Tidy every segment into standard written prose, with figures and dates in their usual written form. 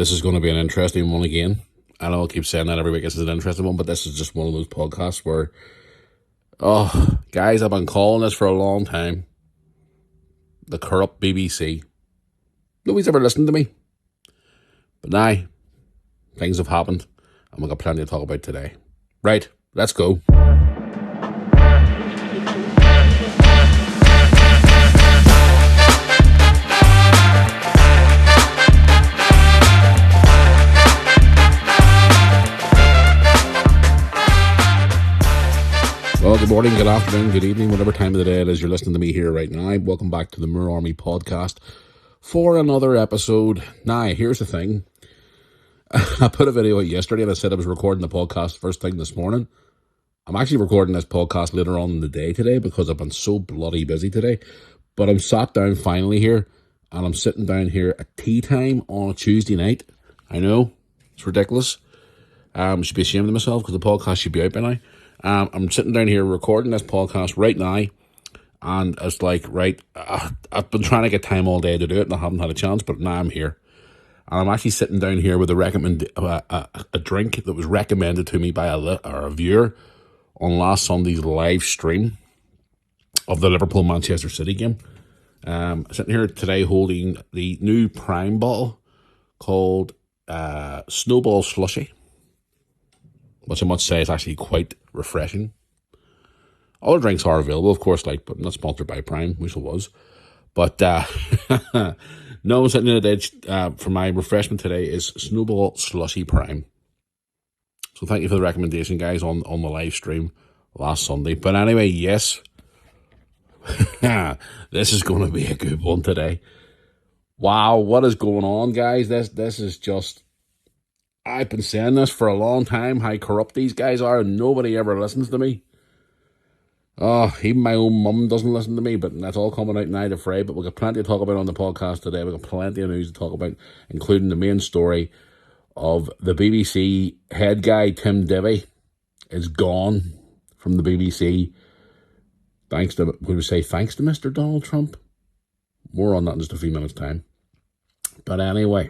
This is going to be an interesting one again. I know I'll keep saying that every week. This is an interesting one, but this is just one of those podcasts where, guys, I've been calling this for a long time. The corrupt BBC. Nobody's ever listened to me. But now, things have happened, and we've got plenty to talk about today. Right, let's go. Well, good morning, good afternoon, good evening, whatever time of the day it is you're listening to me here right now. Welcome back to the Moor Army podcast for another episode. Now, here's the thing. I put a video out yesterday and I said I was recording the podcast first thing this morning. I'm actually recording this podcast later on in the day today because I've been so bloody busy today. But I'm sat down finally here and I'm sitting down here at tea time on a Tuesday night. I know, it's ridiculous. I should be ashamed of myself because the podcast should be out by now. I'm sitting down here recording this podcast right now, and it's like, right, I've been trying to get time all day to do it, and I haven't had a chance, but now I'm here. And I'm actually sitting down here with a drink that was recommended to me by a viewer on last Sunday's live stream of the Liverpool-Manchester City game. Sitting here today holding the new Prime bottle called Snowball Slushy, which I must say is actually quite refreshing. Other drinks are available, of course, but not sponsored by Prime, wish it was. But no, sitting in the day for my refreshment today is Snowball Slushy Prime. So thank you for the recommendation, guys, on the live stream last Sunday. But anyway, yes, this is going to be a good one today. Wow, what is going on, guys? This is just... I've been saying this for a long time, how corrupt these guys are, and nobody ever listens to me. Even my own mum doesn't listen to me, but that's all coming out now to fray. But we've got plenty to talk about on the podcast today. We've got plenty of news to talk about, including the main story of the BBC head guy, Tim Davie, is gone from the BBC. Thanks to Mr. Donald Trump? More on that in just a few minutes' time. But anyway,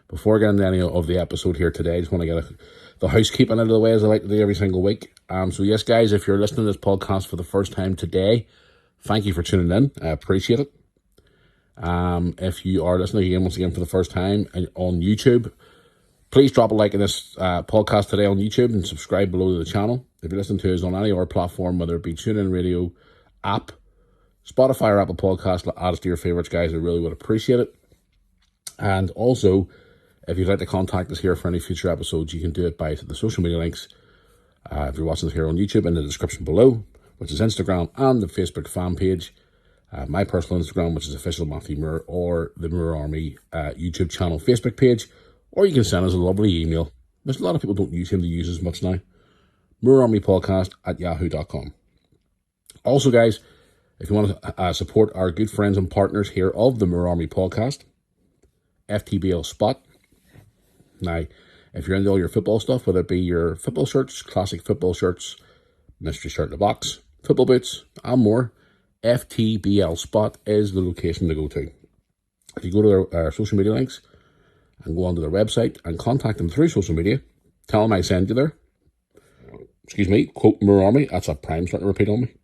before getting into any of the episode here today, I just want to get the housekeeping out of the way, as I like to do every single week. So yes, guys, if you're listening to this podcast for the first time today, thank you for tuning in. I appreciate it. If you are listening again, once again, for the first time on YouTube, please drop a like in this podcast today on YouTube and subscribe below to the channel. If you're listening to us on any other platform, whether it be TuneIn Radio, app, Spotify, or Apple Podcast, add us to your favorites, guys. I really would appreciate it. And also, if you'd like to contact us here for any future episodes, you can do it by the social media links. If you're watching this here on YouTube, in the description below, which is Instagram and the Facebook fan page. My personal Instagram, which is official Matthew Moore, or the Moor Army YouTube channel Facebook page. Or you can send us a lovely email. There's a lot of people don't seem to use as much now. moorarmypodcast@yahoo.com. Also, guys, if you want to support our good friends and partners here of the Moor Army podcast, FTBL Spot. Now, if you're into all your football stuff, whether it be your football shirts, classic football shirts, mystery shirt in a box, football boots, and more, FTBL Spot is the location to go to. If you go to their social media links and go onto their website and contact them through social media, tell them I send you there. Excuse me, quote Moor Army. That's a Prime starting to repeat on me.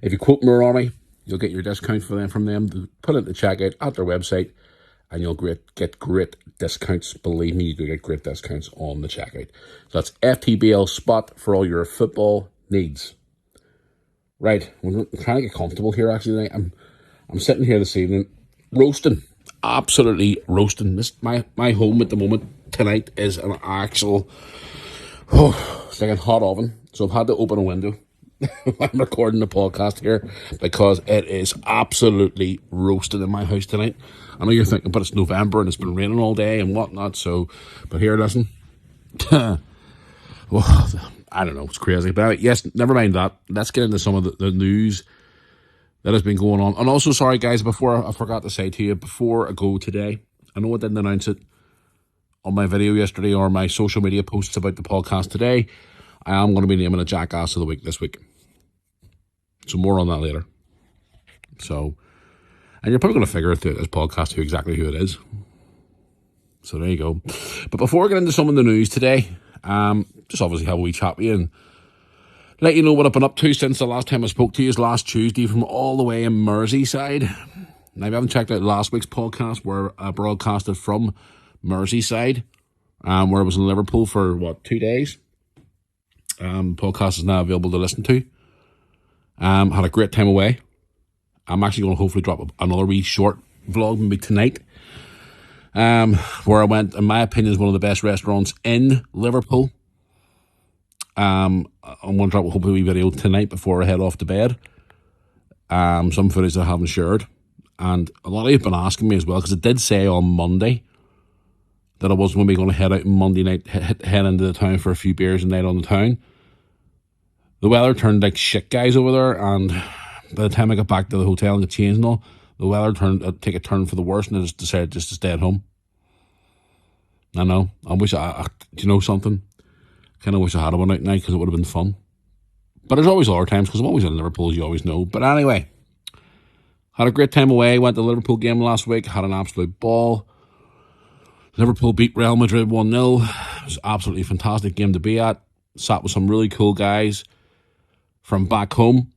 If you quote Moor Army, you'll get your discount from them. Put it at the checkout at their website, and you'll get great discounts. Believe me, you do get great discounts on the checkout. So that's FTBL Spot for all your football needs. Right, we're trying to get comfortable here, actually. I'm sitting here this evening, roasting. Absolutely roasting. This my home at the moment tonight is an actual... it's like a hot oven. So I've had to open a window. I'm recording the podcast here because it is absolutely roasting in my house tonight. I know you're thinking, but it's November and it's been raining all day and whatnot. So, but here, listen. Well, I don't know, it's crazy. But anyway, yes, never mind that. Let's get into some of the news that has been going on. And also, sorry guys, before I forgot to say to you, before I go today, I know I didn't announce it on my video yesterday or my social media posts about the podcast today. I am going to be naming a Jackass of the Week this week. So more on that later. So, and you're probably going to figure out through this podcast who it is. So there you go. But before I get into some of the news today, just obviously have a wee chat with you and let you know what I've been up to since the last time I spoke to you is last Tuesday from all the way in Merseyside. Now, if you haven't checked out last week's podcast where I broadcasted from Merseyside, where I was in Liverpool for, 2 days. Podcast is now available to listen to. Had a great time away. I'm actually going to hopefully drop another wee short vlog maybe tonight. Where I went, in my opinion, is one of the best restaurants in Liverpool. I'm going to drop hopefully a wee video tonight before I head off to bed. Some footage that I haven't shared. And a lot of you have been asking me as well, because it did say on Monday that I was maybe going to head out on Monday night, head into the town for a few beers and night on the town. The weather turned like shit, guys, over there, and by the time I got back to the hotel and got changed and all, the weather took a turn for the worse, and I just decided just to stay at home. I know. I wish do you know something? Kind of wish I had one out night because it would have been fun. But there's always other times because I'm always in Liverpool, as you always know. But anyway, had a great time away. Went to the Liverpool game last week. Had an absolute ball. Liverpool beat Real Madrid 1-0. It was an absolutely fantastic game to be at. Sat with some really cool guys from back home.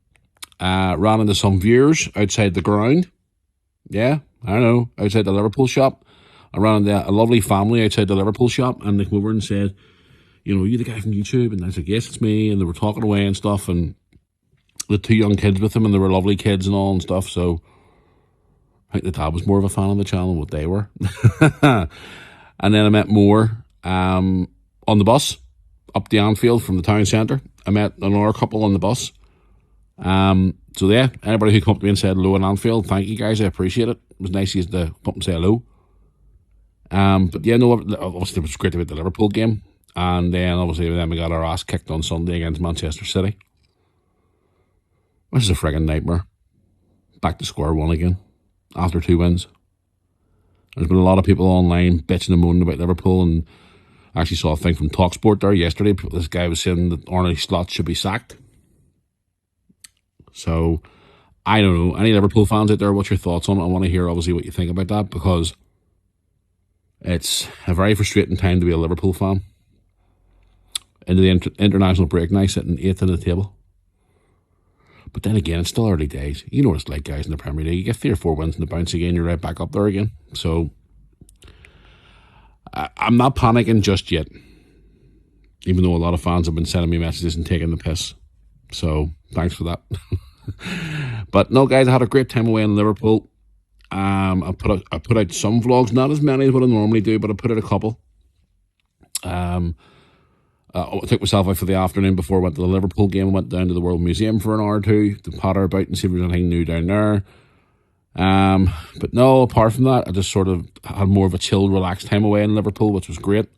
Ran into some viewers outside the ground. Yeah, I know. Outside the Liverpool shop. I ran into a lovely family outside the Liverpool shop, and they came over and said, you know, you the guy from YouTube? And I said, yes, it's me. And they were talking away and stuff, and the 2 young kids with them, and they were lovely kids and all and stuff. So I think the dad was more of a fan of the channel than what they were. And then I met more on the bus up to Anfield from the town centre. I met another couple on the bus. So yeah, anybody who come up to me and said hello in Anfield, thank you guys, I appreciate it. It was nice of you to come up and say hello. But yeah, no, obviously it was great to be at the Liverpool game. And then obviously we got our ass kicked on Sunday against Manchester City. Which is a friggin' nightmare. Back to square one again after 2 wins. There's been a lot of people online bitching and moaning about Liverpool, and I actually saw a thing from TalkSport there yesterday. This guy was saying that Arne Slot should be sacked. So, I don't know. Any Liverpool fans out there, what's your thoughts on it? I want to hear obviously what you think about that, because it's a very frustrating time to be a Liverpool fan. Into the international break now, sitting 8th in the table. But then again, it's still early days. You know what it's like, guys, in the Premier League. You get 3 or 4 wins in the bounce again, you're right back up there again. So, I'm not panicking just yet. Even though a lot of fans have been sending me messages and taking the piss. So, thanks for that. But no, guys, I had a great time away in Liverpool. I put out some vlogs, not as many as what I normally do, but I put out a couple. I took myself out for the afternoon before I went to the Liverpool game. I went down to the World Museum for an hour or two to potter about and see if there's anything new down there. But no, apart from that, I just sort of had more of a chilled, relaxed time away in Liverpool, which was great.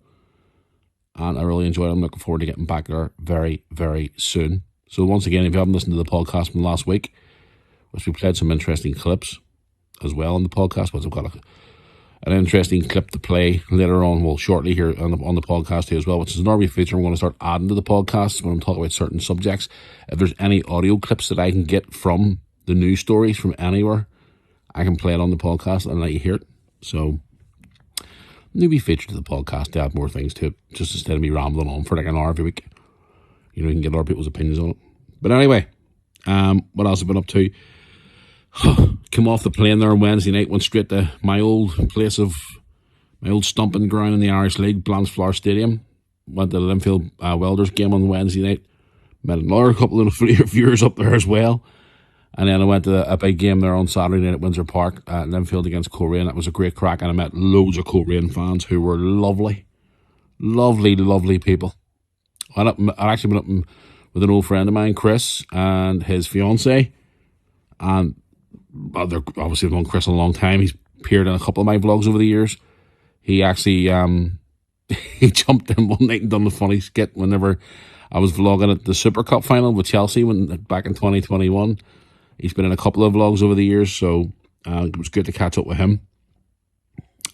And I really enjoyed it. I'm looking forward to getting back there very, very soon. So once again, if you haven't listened to the podcast from last week, which we played some interesting clips as well on the podcast, which I've got an interesting clip to play later on, well, shortly here on the podcast here as well, which is an RV feature I'm going to start adding to the podcast when I'm talking about certain subjects. If there's any audio clips that I can get from the news stories from anywhere, I can play it on the podcast and let you hear it. So, newbie feature to the podcast to add more things to it, just instead of me rambling on for like an hour every week. You know, you can get other people's opinions on it. But anyway, what else have I been up to? Came off the plane there on Wednesday night, went straight to my old stomping ground in the Irish League, Blanchflower Stadium. Went to the Linfield Welders game on Wednesday night. Met another couple of viewers up there as well. And then I went to a big game there on Saturday night at Windsor Park at Linfield against Coleraine. That was a great crack, and I met loads of Coleraine fans who were lovely. Lovely, lovely people. I'd actually been up with an old friend of mine, Chris, and his fiancée. And they're obviously known Chris a long time. He's appeared in a couple of my vlogs over the years. He actually he jumped in one night and done the funny skit whenever I was vlogging at the Super Cup final with Chelsea back in 2021. He's been in a couple of vlogs over the years, so it was good to catch up with him.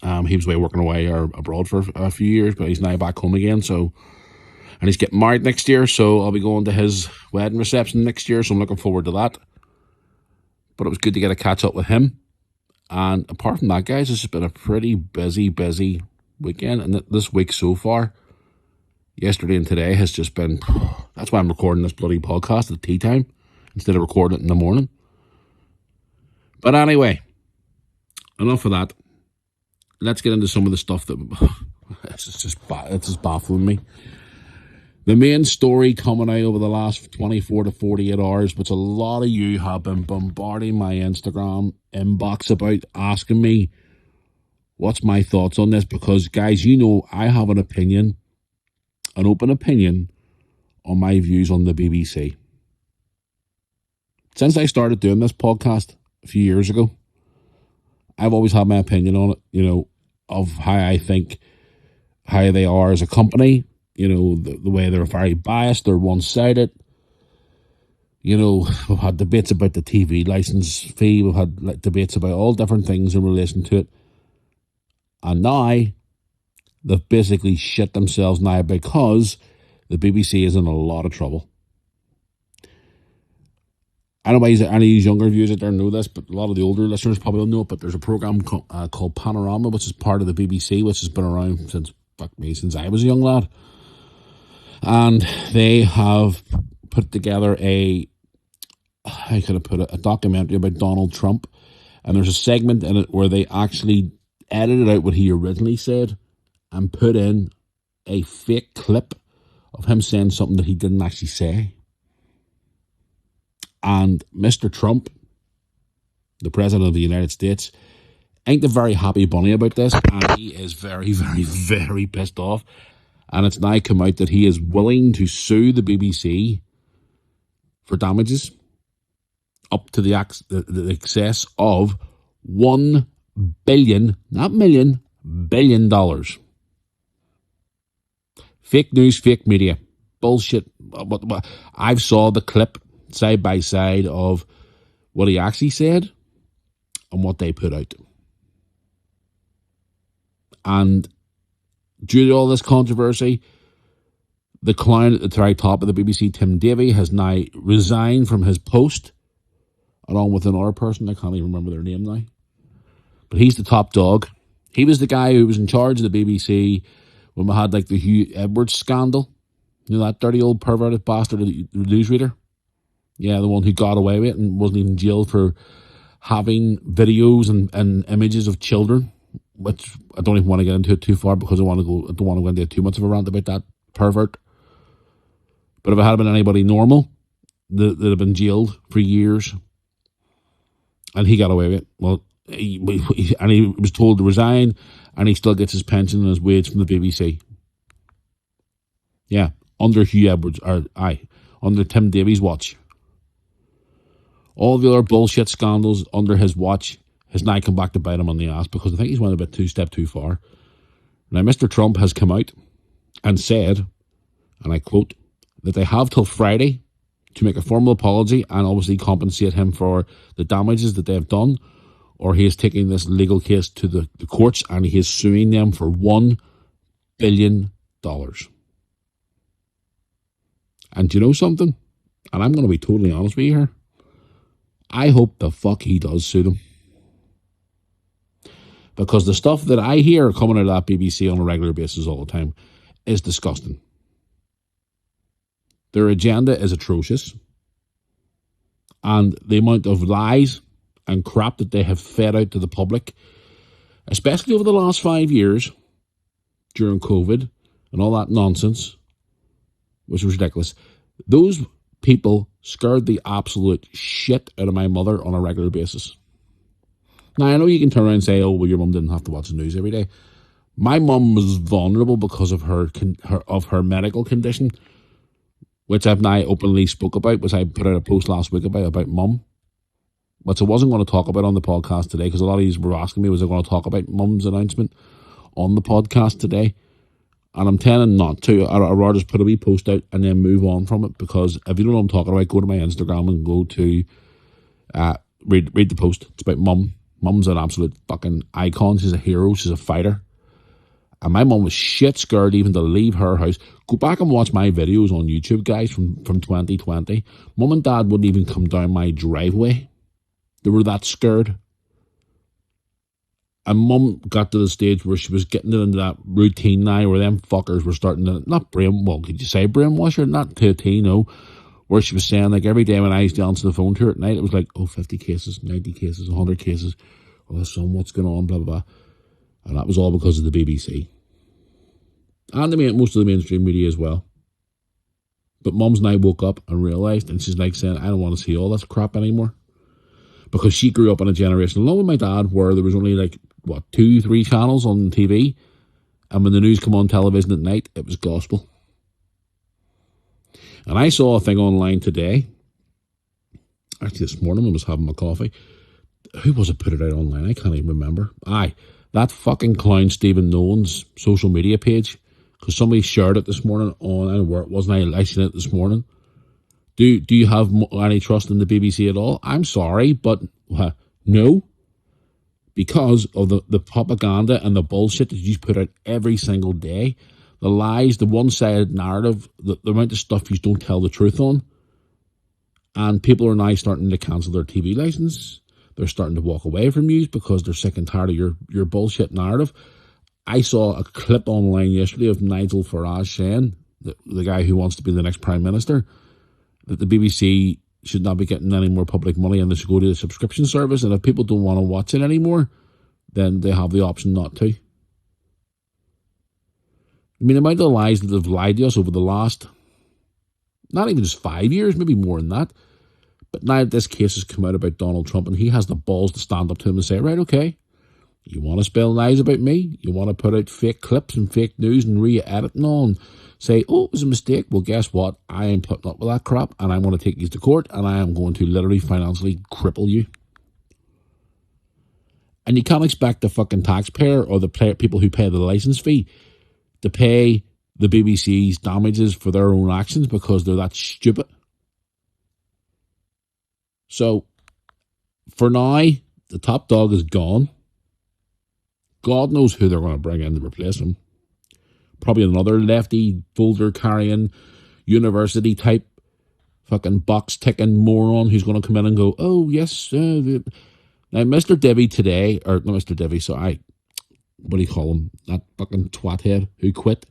He was working away or abroad for a few years, but he's now back home again. So, and he's getting married next year, so I'll be going to his wedding reception next year. So I'm looking forward to that. But it was good to get a catch up with him. And apart from that, guys, this has been a pretty busy weekend, and this week so far, yesterday and today, has just been. That's why I'm recording this bloody podcast at tea time instead of recording it in the morning. But anyway, enough of that. Let's get into some of the stuff that it's just baffling me. The main story coming out over the last 24 to 48 hours, which a lot of you have been bombarding my Instagram inbox about, asking me what's my thoughts on this, because, guys, you know I have an opinion, an open opinion, on my views on the BBC. Since I started doing this podcast a few years ago, I've always had my opinion on it, of how I think, how they are as a company, the way they're very biased, they're one-sided. We've had debates about the TV license fee, we've had debates about all different things in relation to it. And now, they've basically shit themselves now because the BBC is in a lot of trouble. I don't know why any of these younger viewers out there know this, but a lot of the older listeners probably don't know it, but there's a programme called Panorama, which is part of the BBC, which has been around since I was a young lad. And they have put together a documentary about Donald Trump. And there's a segment in it where they actually edited out what he originally said and put in a fake clip of him saying something that he didn't actually say. And Mr. Trump, the President of the United States, ain't a very happy bunny about this, and he is very, very, very pissed off. And it's now come out that he is willing to sue the BBC for damages up to the excess of $1 billion, not million, $1 billion. Fake news, fake media, bullshit. I've saw the clip side by side of what he actually said and what they put out. And due to all this controversy, the clown at the very top of the BBC, Tim Davie, has now resigned from his post, along with another person. I can't even remember their name now. But he's the top dog. He was the guy who was in charge of the BBC when we had the Hugh Edwards scandal. That dirty old perverted bastard, the newsreader. Yeah, the one who got away with it and wasn't even jailed for having videos and images of children, which I don't even want to get into it too far because I don't want to go into too much of a rant about that pervert. But if it had been anybody normal, they'd have been jailed for years. And he got away with it. Well, he was told to resign, and he still gets his pension and his wage from the BBC. Yeah, under Hugh Edwards, under Tim Davie's watch. All the other bullshit scandals under his watch has now come back to bite him on the ass because I think he's went a bit step too far. Now, Mr. Trump has come out and said, and I quote, that they have till Friday to make a formal apology and obviously compensate him for the damages that they have done, or he is taking this legal case to the courts and he is suing them for $1 billion. And do you know something? And I'm going to be totally honest with you here. I hope the fuck he does sue them. Because the stuff that I hear coming out of that BBC on a regular basis all the time is disgusting. Their agenda is atrocious. And the amount of lies and crap that they have fed out to the public, especially over the last 5 years, during COVID and all that nonsense, which was ridiculous. Those people scared the absolute shit out of my mother on a regular basis. Now, I know you can turn around and say, oh, well, your mum didn't have to watch the news every day. My mum was vulnerable because of her medical condition, which I've now openly spoke about, which I put out a post last week about mum, which I wasn't going to talk about on the podcast today because a lot of you were asking me, was I going to talk about mum's announcement on the podcast today? And I'm telling not to. I'd rather just put a wee post out and then move on from it, because if you don't know what I'm talking about, go to my Instagram and go to read the post. It's about mum. Mum's an absolute fucking icon. She's a hero. She's a fighter. And my mum was shit scared even to leave her house. Go back and watch my videos on YouTube, guys, from 2020. Mum and Dad wouldn't even come down my driveway. They were that scared. And Mum got to the stage where she was getting into that routine now where them fuckers were starting to, not could you say brainwash her? Not to a T, no. Where she was saying, like, every day when I used to answer the phone to her at night, it was like, 50 cases, 90 cases, 100 cases. Oh, son, what's going on, blah, blah, blah. And that was all because of the BBC. And most of the mainstream media as well. But Mum's now woke up and realised, and she's like saying, I don't want to see all this crap anymore. Because she grew up in a generation, along with my dad, where there was only like, 2-3 channels on TV. And when the news come on television at night, it was gospel. And I saw a thing online today. Actually, this morning when I was having my coffee. Who was it put it out online? I can't even remember. That fucking clown Stephen Nolan's social media page. Because somebody shared it this morning on, I don't know where it was, and I seen it this morning. Do you have any trust in the BBC at all? I'm sorry, but no. Because of the propaganda and the bullshit that you put out every single day. The lies, the one-sided narrative, the amount of stuff you don't tell the truth on. And people are now starting to cancel their TV license. They're starting to walk away from you because they're sick and tired of your bullshit narrative. I saw a clip online yesterday of Nigel Farage saying, the guy who wants to be the next Prime Minister, that the BBC should not be getting any more public money and they should go to the subscription service. And if people don't want to watch it anymore, then they have the option not to. I mean, the amount of lies that they've lied to us over the last, not even just 5 years, maybe more than that. But now this case has come out about Donald Trump and he has the balls to stand up to him and say, right, okay, you want to spell lies about me? You want to put out fake clips and fake news and re-edit and all and say, oh, it was a mistake. Well, guess what? I am putting up with that crap and I'm going to take you to court and I am going to literally financially cripple you. And you can't expect the fucking taxpayer or the people who pay the license fee to pay the BBC's damages for their own actions because they're that stupid. So, for now, the top dog is gone. God knows who they're going to bring in to replace him. Probably another lefty, folder-carrying, university-type, fucking box-ticking moron who's going to come in and go, oh, yes. Now, Mr. Davie today, or not Mr. Davie, sorry, what do you call him? That fucking twathead who quit.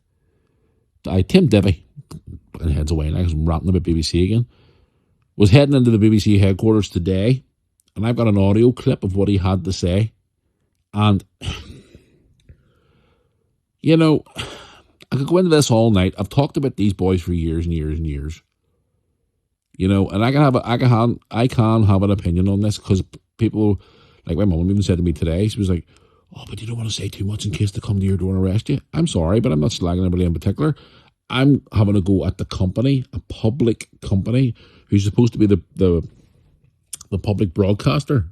Tim Davie, and heads away now because I'm ranting about BBC again, was heading into the BBC headquarters today, and I've got an audio clip of what he had to say. And, you know, I could go into this all night. I've talked about these boys for years and years and years. You know, and I can have an opinion on this because people, like my mum even said to me today, she was like, oh, but you don't want to say too much in case they come to your door and arrest you. I'm sorry, but I'm not slagging anybody in particular. I'm having a go at the company, a public company, who's supposed to be the public broadcaster,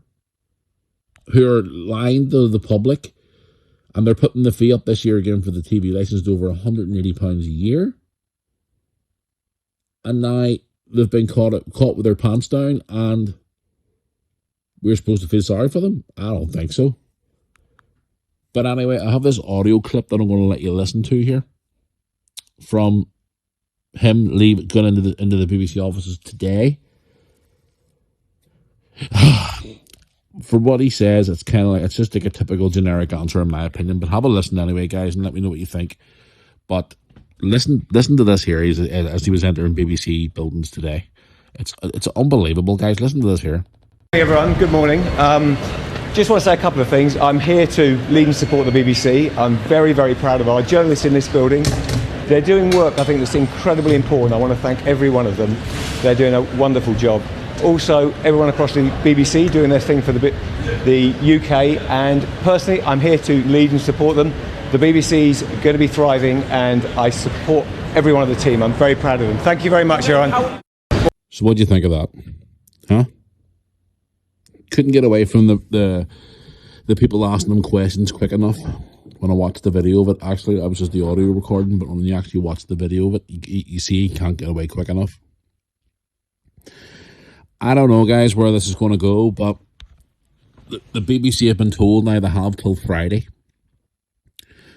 who are lying to the public, and they're putting the fee up this year again for the TV license to over £180 a year. And now they've been caught with their pants down, and we're supposed to feel sorry for them? I don't think so. But anyway, I have this audio clip that I'm going to let you listen to here from him going into the BBC offices today. For what he says, it's kind of like, it's just like a typical generic answer in my opinion. But have a listen anyway, guys, and let me know what you think. But listen to this here as he was entering BBC buildings today. It's unbelievable, guys. Listen to this here. Hey everyone, good morning. Just want to say a couple of things. I'm here to lead and support the BBC. I'm very, very proud of our journalists in this building. They're doing work I think that's incredibly important. I want to thank every one of them. They're doing a wonderful job. Also, everyone across the BBC doing their thing for the UK, and personally, I'm here to lead and support them. The BBC's going to be thriving, and I support every one of the team. I'm very proud of them. Thank you very much, Aaron. So what do you think of that? Huh? Couldn't get away from the people asking them questions quick enough. When I watched the video of it, actually, I was just the audio recording, but when you actually watch the video of it, you see he can't get away quick enough. I don't know, guys, where this is going to go, but the BBC have been told now they have till Friday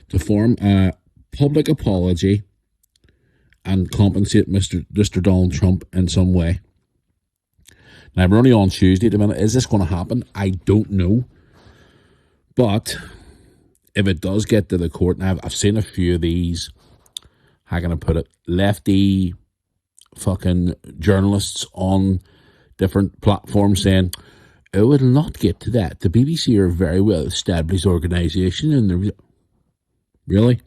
to form a public apology and compensate Mr. Donald Trump in some way. Now, we're only on Tuesday at the minute. Is this going to happen? I don't know. But if it does get to the court, and I've seen a few of these, how can I put it, lefty fucking journalists on different platforms saying, oh, it'll not get to that. The BBC are a very well established organisation, and they're really,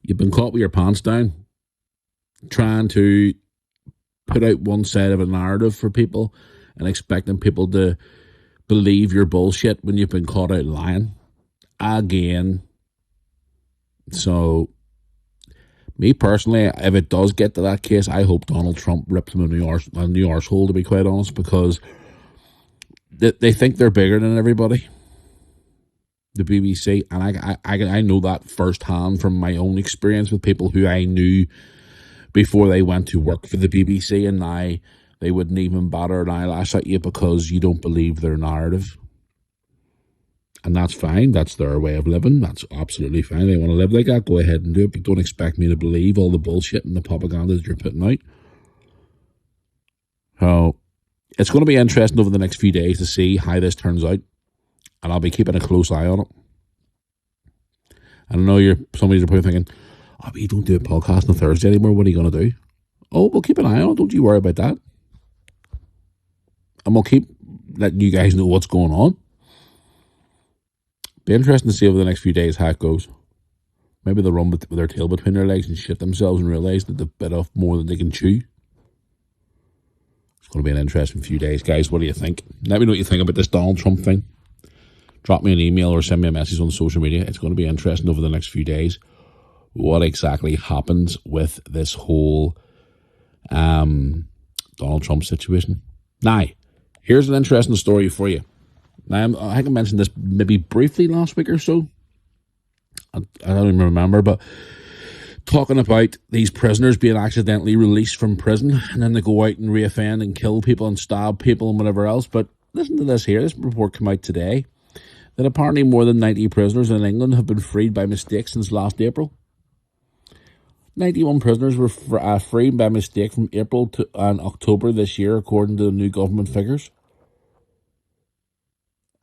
you've been caught with your pants down trying to put out one side of a narrative for people and expecting people to believe your bullshit when you've been caught out lying again. So, me personally, if it does get to that case, I hope Donald Trump rips him a new arsehole, to be quite honest, because they think they're bigger than everybody, the BBC, and I know that firsthand from my own experience with people who I knew before they went to work for the BBC, and now they wouldn't even batter an eyelash at you because you don't believe their narrative. And that's fine. That's their way of living. That's absolutely fine. They want to live like that, go ahead and do it, but don't expect me to believe all the bullshit and the propaganda that you're putting out. So it's going to be interesting over the next few days to see how this turns out, and I'll be keeping a close eye on it. I know somebody's probably thinking, oh, but you don't do a podcast on Thursday anymore. What are you going to do? Oh, we'll keep an eye on it. Don't you worry about that. And we'll keep letting you guys know what's going on. Be interesting to see over the next few days how it goes. Maybe they'll run with their tail between their legs and shit themselves and realise that they've bit off more than they can chew. It's going to be an interesting few days, guys. What do you think? Let me know what you think about this Donald Trump thing. Drop me an email or send me a message on social media. It's going to be interesting over the next few days what exactly happens with this whole Donald Trump situation. Now, here's an interesting story for you. Now, I think I mentioned this maybe briefly last week or so. I don't even remember, but talking about these prisoners being accidentally released from prison and then they go out and reoffend and kill people and stab people and whatever else. But listen to this here. This report came out today that apparently more than 90 prisoners in England have been freed by mistake since last April. 91 prisoners were freed by mistake from April to October this year, according to the new government figures.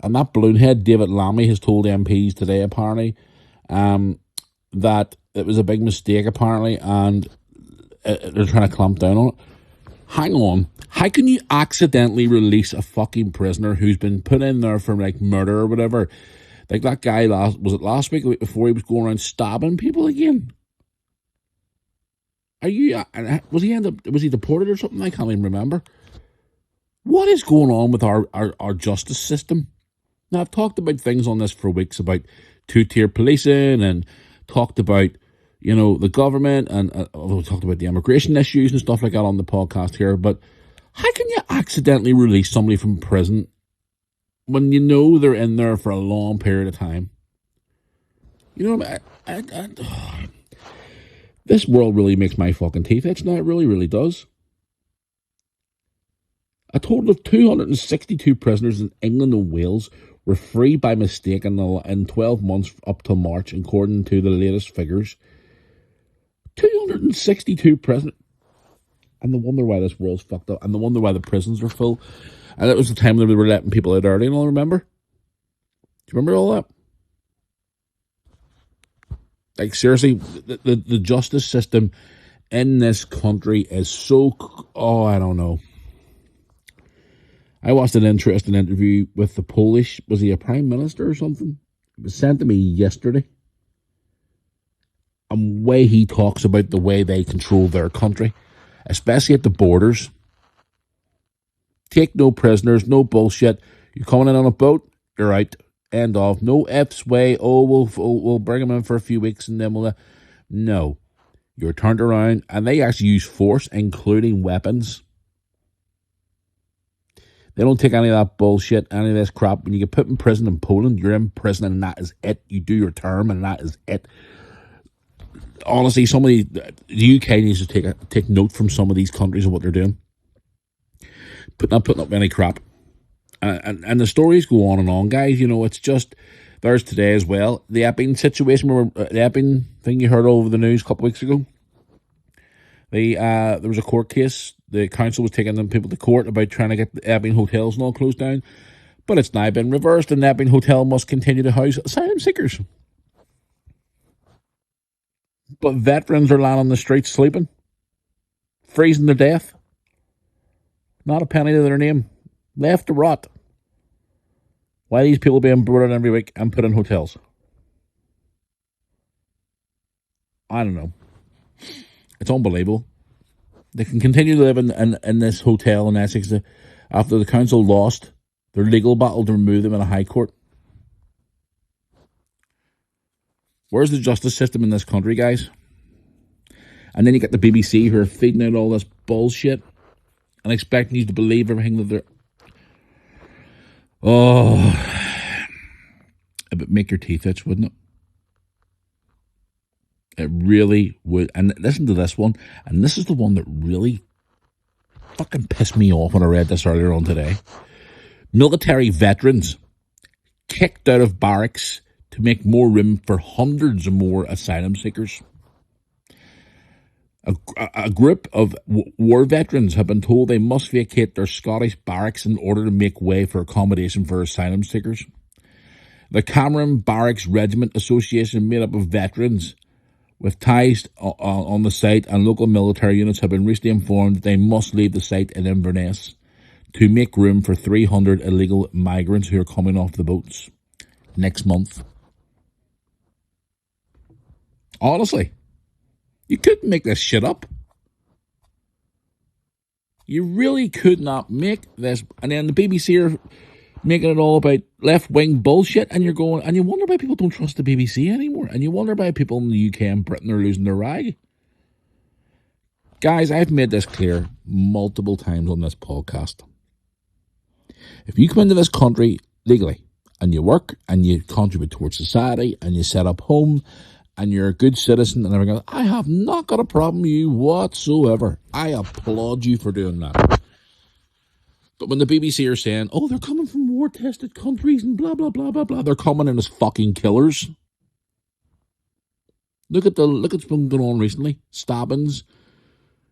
And that balloonhead, David Lammy, has told MPs today, apparently, that it was a big mistake, apparently, and they're trying to clamp down on it. Hang on. How can you accidentally release a fucking prisoner who's been put in there for, like, murder or whatever? Like that guy, was it last week or the week before, he was going around stabbing people again? Was he deported or something? I can't even remember. What is going on with our justice system? Now, I've talked about things on this for weeks about two-tier policing and talked about, the government and we talked about the immigration issues and stuff like that on the podcast here. But how can you accidentally release somebody from prison when you know they're in there for a long period of time? This world really makes my fucking teeth itch now. It really, really does. A total of 262 prisoners in England and Wales were freed by mistake in 12 months up to March, according to the latest figures. 262 prisoners. And they wonder why this world's fucked up. And they wonder why the prisons are full. And it was the time that we were letting people out early and all, remember? Do you remember all that? Like, seriously, the justice system in this country is so... Oh, I don't know. I watched an interesting interview with the Polish, was he a prime minister or something? It was sent to me yesterday. And way he talks about the way they control their country, especially at the borders. Take no prisoners, no bullshit. You're coming in on a boat, you're out. End of. No ifs, way, we'll bring them in for a few weeks and then we'll... No. You're turned around and they actually use force, including weapons. They don't take any of that bullshit, any of this crap. When you get put in prison in Poland, you're in prison and that is it. You do your term and that is it. Honestly, the UK needs to take note from some of these countries of what they're doing. Not putting up any crap. And the stories go on and on, guys. It's just, there's today as well. The Epping situation, the Epping thing you heard over the news a couple of weeks ago. There was a court case. The council was taking them people to court about trying to get the Epping hotels and all closed down. But it's now been reversed, and Nepping Hotel must continue to house asylum seekers. But veterans are lying on the streets sleeping, freezing to death. Not a penny to their name. Left to rot. Why are these people being brought in every week and put in hotels? I don't know. It's unbelievable. They can continue to live in this hotel in Essex after the council lost their legal battle to remove them in a high court. Where's the justice system in this country, guys? And then you get the BBC who are feeding out all this bullshit and expecting you to believe everything that they're... Oh, it would make your teeth itch, wouldn't it? It really would. And listen to this one. And this is the one that really fucking pissed me off when I read this earlier on today. Military veterans kicked out of barracks to make more room for hundreds of more asylum seekers. A group of war veterans have been told they must vacate their Scottish barracks in order to make way for accommodation for asylum seekers. The Cameron Barracks Regiment Association, made up of veterans with ties on the site, and local military units have been recently informed that they must leave the site in Inverness to make room for 300 illegal migrants who are coming off the boats next month. Honestly, you couldn't make this shit up. You really could not make this. And then the BBC are making it all about left-wing bullshit, and you're going, and you wonder why people don't trust the BBC anymore, and you wonder why people in the UK and Britain are losing their rag. Guys, I've made this clear multiple times on this podcast. If you come into this country legally, and you work, and you contribute towards society, and you set up home, and you're a good citizen, and everything else, I have not got a problem with you whatsoever. I applaud you for doing that. But when the BBC are saying, oh, they're coming from war-tested countries and blah, blah, blah, blah, blah, they're coming in as fucking killers. Look at what's been going on recently. Stabbings,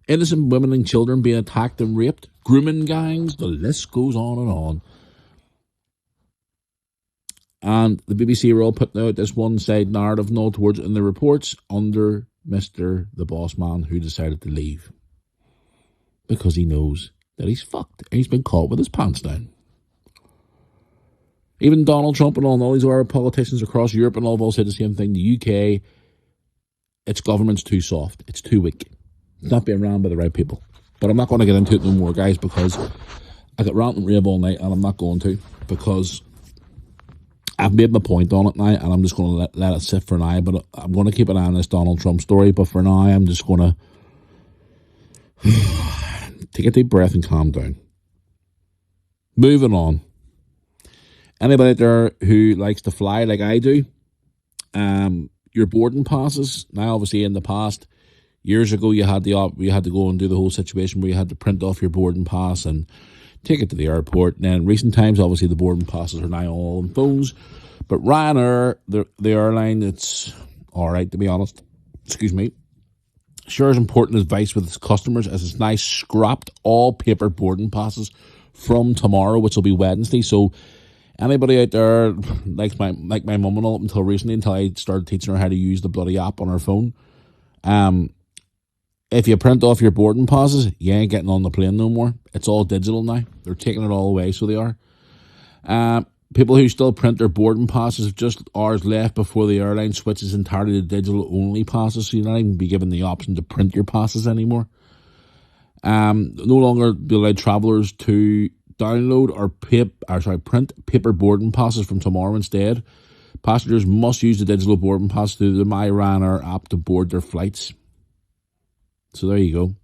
innocent women and children being attacked and raped, grooming gangs, the list goes on and on. And the BBC are all putting out this one-side narrative now towards in the reports under Mr. the Boss Man, who decided to leave. Because he knows that he's fucked. And he's been caught with his pants down. Even Donald Trump and all these other politicians across Europe and all have all said the same thing. The UK, its government's too soft. It's too weak. It's not being run by the right people. But I'm not going to get into it no more, guys, because I got rant and rave all night, and I'm not going to, because I've made my point on it now, and I'm just going to let it sit for now. But I'm going to keep an eye on this Donald Trump story. But for now, I'm just going to take a deep breath and calm down. Moving on. Anybody out there who likes to fly like I do, your boarding passes. Now, obviously, in the past, years ago, you had to go and do the whole situation where you had to print off your boarding pass and take it to the airport. And then in recent times, obviously, the boarding passes are now all on phones. But Ryanair, the airline, it's all right, to be honest. Excuse me. Shares important advice with its customers as it's now scrapped all paper boarding passes from tomorrow, which will be Wednesday. So anybody out there, like my mum and all, up until recently, until I started teaching her how to use the bloody app on her phone, if you print off your boarding passes, you ain't getting on the plane no more. It's all digital now. They're taking it all away, so they are. People who still print their boarding passes have just hours left before the airline switches entirely to digital-only passes, so you're not even be given the option to print your passes anymore. No longer be allowed travellers to download or print paper boarding passes from tomorrow instead. Passengers must use the digital boarding pass through the My Ryanair app to board their flights. So there you go.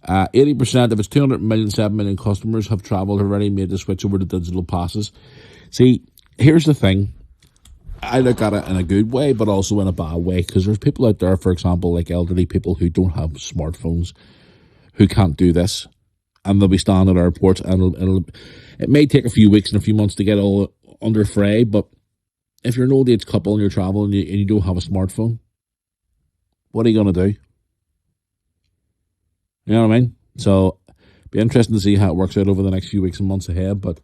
80% of its 7 million customers have travelled already made the switch over to digital passes. See, here's the thing. I look at it in a good way, but also in a bad way, because there's people out there, for example, like elderly people who don't have smartphones, who can't do this, and they'll be standing at airports, and it may take a few weeks and a few months to get all under fray, but if you're an old age couple and you're traveling and you don't have a smartphone, what are you going to do? You know what I mean? So, be interesting to see how it works out over the next few weeks and months ahead, but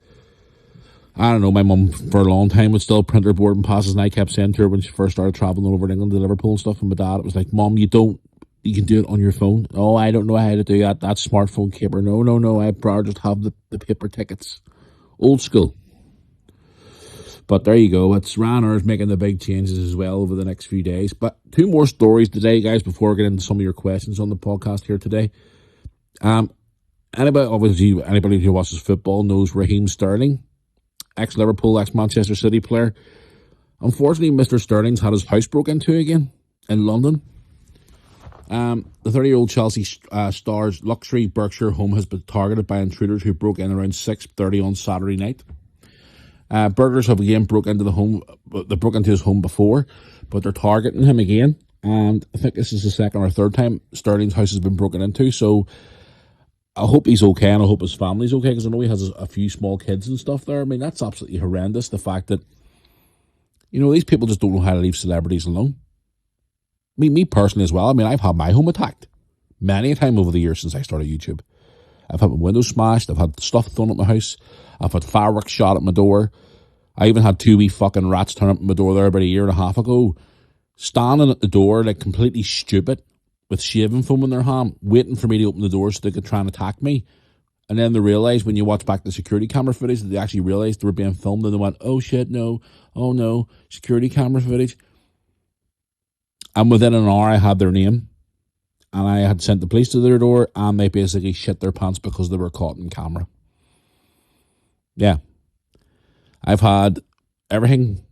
I don't know, my mum for a long time would still print her boarding passes, and I kept saying to her when she first started travelling over to England to Liverpool and stuff, and my dad, it was like, Mum, you can do it on your phone. Oh, I don't know how to do that. That's smartphone paper. No, I'd rather just have the paper tickets. Old school. But there you go. It's Ryanair's making the big changes as well over the next few days. But 2 more stories today, guys, before I get into some of your questions on the podcast here today. Anybody who watches football knows Raheem Sterling, ex-Liverpool, ex-Manchester City player. Unfortunately, Mr. Sterling's had his house broken into again in London. The 30-year-old Chelsea star's luxury Berkshire home has been targeted by intruders who broke in around 6:30 on Saturday night. Burglars have again broke into the home. They broke into his home before, but they're targeting him again. And I think this is the second or third time Sterling's house has been broken into. So I hope he's okay, and I hope his family's okay, because I know he has a few small kids and stuff there. I mean, that's absolutely horrendous. The fact that, these people just don't know how to leave celebrities alone. Me personally as well. I mean, I've had my home attacked many a time over the years since I started YouTube. I've had my windows smashed. I've had stuff thrown at my house. I've had fireworks shot at my door. I even had 2 wee fucking rats turn up at my door there about a year and a half ago, standing at the door like completely stupid with shaving foam in their hand, waiting for me to open the door so they could try and attack me. And then they realised, when you watch back the security camera footage, that they actually realised they were being filmed, and they went, oh shit, no, oh no, security camera footage. And within an hour I had their name, and I had sent the police to their door, and they basically shit their pants because they were caught in camera. Yeah. I've had everything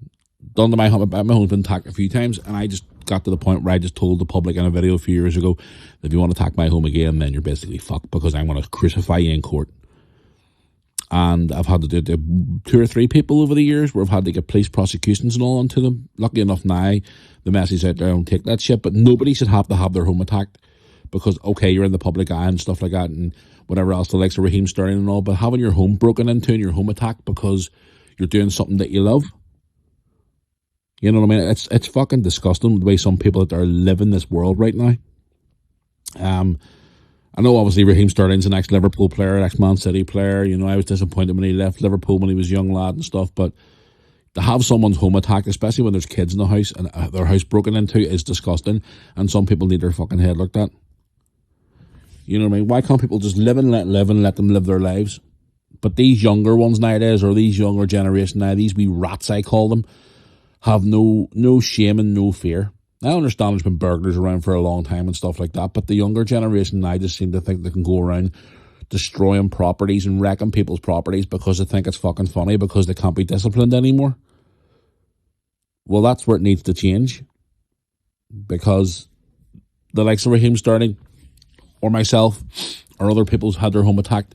done to my home. My home's been attacked a few times, and I just got to the point where I just told the public in a video a few years ago that if you want to attack my home again, then you're basically fucked, because I'm going to crucify you in court. And I've had to do it to 2 or 3 people over the years where I've had to get police prosecutions and all onto them. Lucky enough now, the message out there, don't take that shit, but nobody should have to have their home attacked because, okay, you're in the public eye and stuff like that and whatever else, the likes of Raheem Sterling and all, but having your home broken into and your home attacked because you're doing something that you love, you know what I mean? It's fucking disgusting the way some people out there live in this world right now. I know obviously Raheem Sterling's an ex-Liverpool player, ex-Man City player. I was disappointed when he left Liverpool when he was a young lad and stuff, but to have someone's home attacked, especially when there's kids in the house and their house broken into, is disgusting, and some people need their fucking head looked at. You know what I mean? Why can't people just live and let them live their lives? But these younger ones nowadays, or these younger generation now, these wee rats I call them, have no shame and no fear. I understand there's been burglars around for a long time and stuff like that, but the younger generation now just seem to think they can go around destroying properties and wrecking people's properties because they think it's fucking funny because they can't be disciplined anymore. Well, that's where it needs to change, because the likes of Raheem Sterling or myself or other people's had their home attacked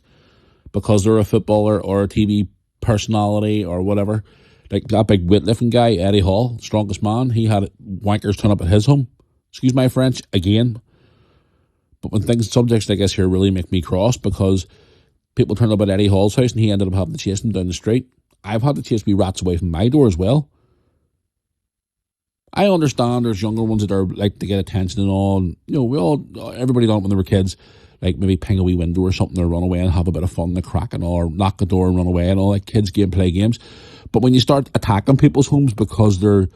because they're a footballer or a TV personality or whatever. Like that big weightlifting guy, Eddie Hall, strongest man, he had wankers turn up at his home. Excuse my French, again. But when subjects like this here really make me cross, because people turned up at Eddie Hall's house and he ended up having to chase them down the street. I've had to chase me rats away from my door as well. I understand there's younger ones that are like to get attention and all. And, everybody done it when they were kids, like maybe ping a wee window or something or run away and have a bit of fun in the crack and all, or knock the door and run away and all, like kids play games. But when you start attacking people's homes because they're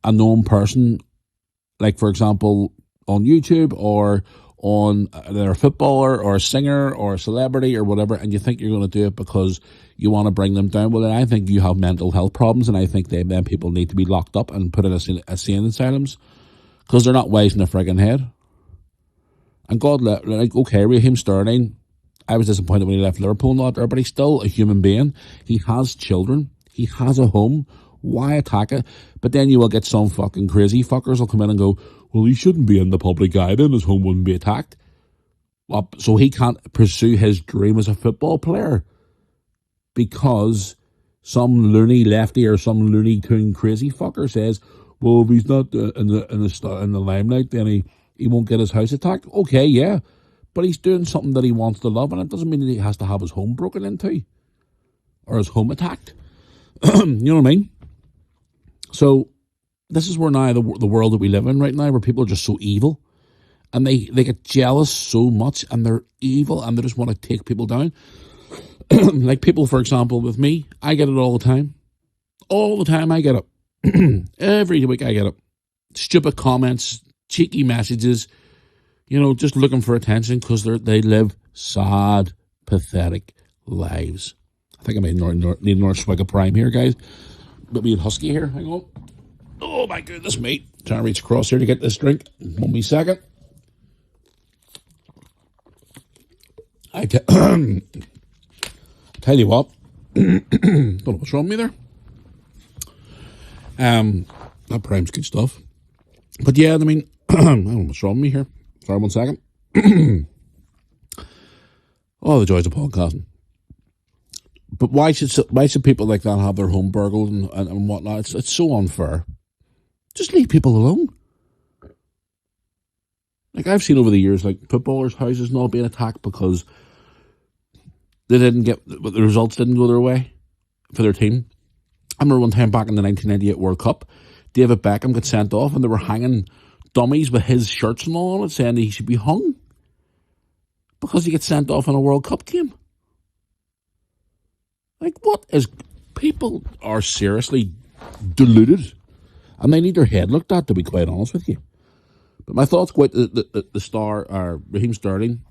a known person, like for example on YouTube or on they're a footballer or a singer or a celebrity or whatever, and you think you're going to do it because you want to bring them down, well then I think you have mental health problems, and I think then people need to be locked up and put in insane asylums because they're not wise in their friggin' head. And God, okay, Raheem Sterling, I was disappointed when he left Liverpool and all that, but he's still a human being. He has children. He has a home. Why attack it? But then you will get some fucking crazy fuckers will come in and go, well, he shouldn't be in the public eye then, his home wouldn't be attacked. Well, so he can't pursue his dream as a football player because some loony lefty or some loony toon crazy fucker says, well, if he's not in the limelight, then he won't get his house attacked. Okay, yeah, but he's doing something that he wants to love, and it doesn't mean that he has to have his home broken into or his home attacked. You know what I mean? So this is where now the world that we live in right now, where people are just so evil, and they get jealous so much, and they're evil, and they just want to take people down. Like people, for example, with me, I get it all the time. All the time I get it. Every week I get it. Stupid comments, cheeky messages, just looking for attention because they live sad, pathetic lives. I think I need another swig of Prime here, guys. But me and Husky here. Hang on. Oh my goodness, mate. Trying to reach across here to get this drink. 1 wee second. Tell you what. Don't know what's wrong with me there. That Prime's good stuff. But yeah, I mean, I don't know what's wrong with me here. Sorry, 1 second. Oh, the joys of podcasting. But why should people like that have their home burgled and whatnot? It's so unfair. Just leave people alone. Like I've seen over the years, like footballers' houses not being attacked because they didn't get the results didn't go their way for their team. I remember one time back in the 1998 World Cup, David Beckham got sent off and they were hanging dummies with his shirts and all on it saying he should be hung because he gets sent off in a World Cup game. Like, what is... People are seriously deluded. And they need their head looked at, to be quite honest with you. But my thoughts quite... The star, Raheem Sterling,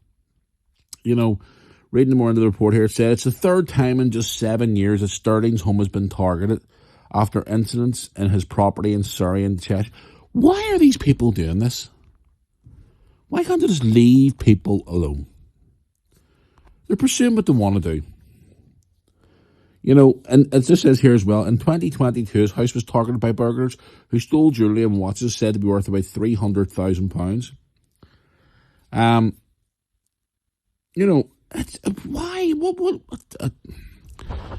reading more into the report here, it said it's the third time in just 7 years that Sterling's home has been targeted after incidents in his property in Surrey and Cheshire. Why are these people doing this? Why can't they just leave people alone? They're pursuing what they want to do. And it just says here as well, in 2022, his house was targeted by burglars who stole jewellery and watches said to be worth about £300,000. Why? What?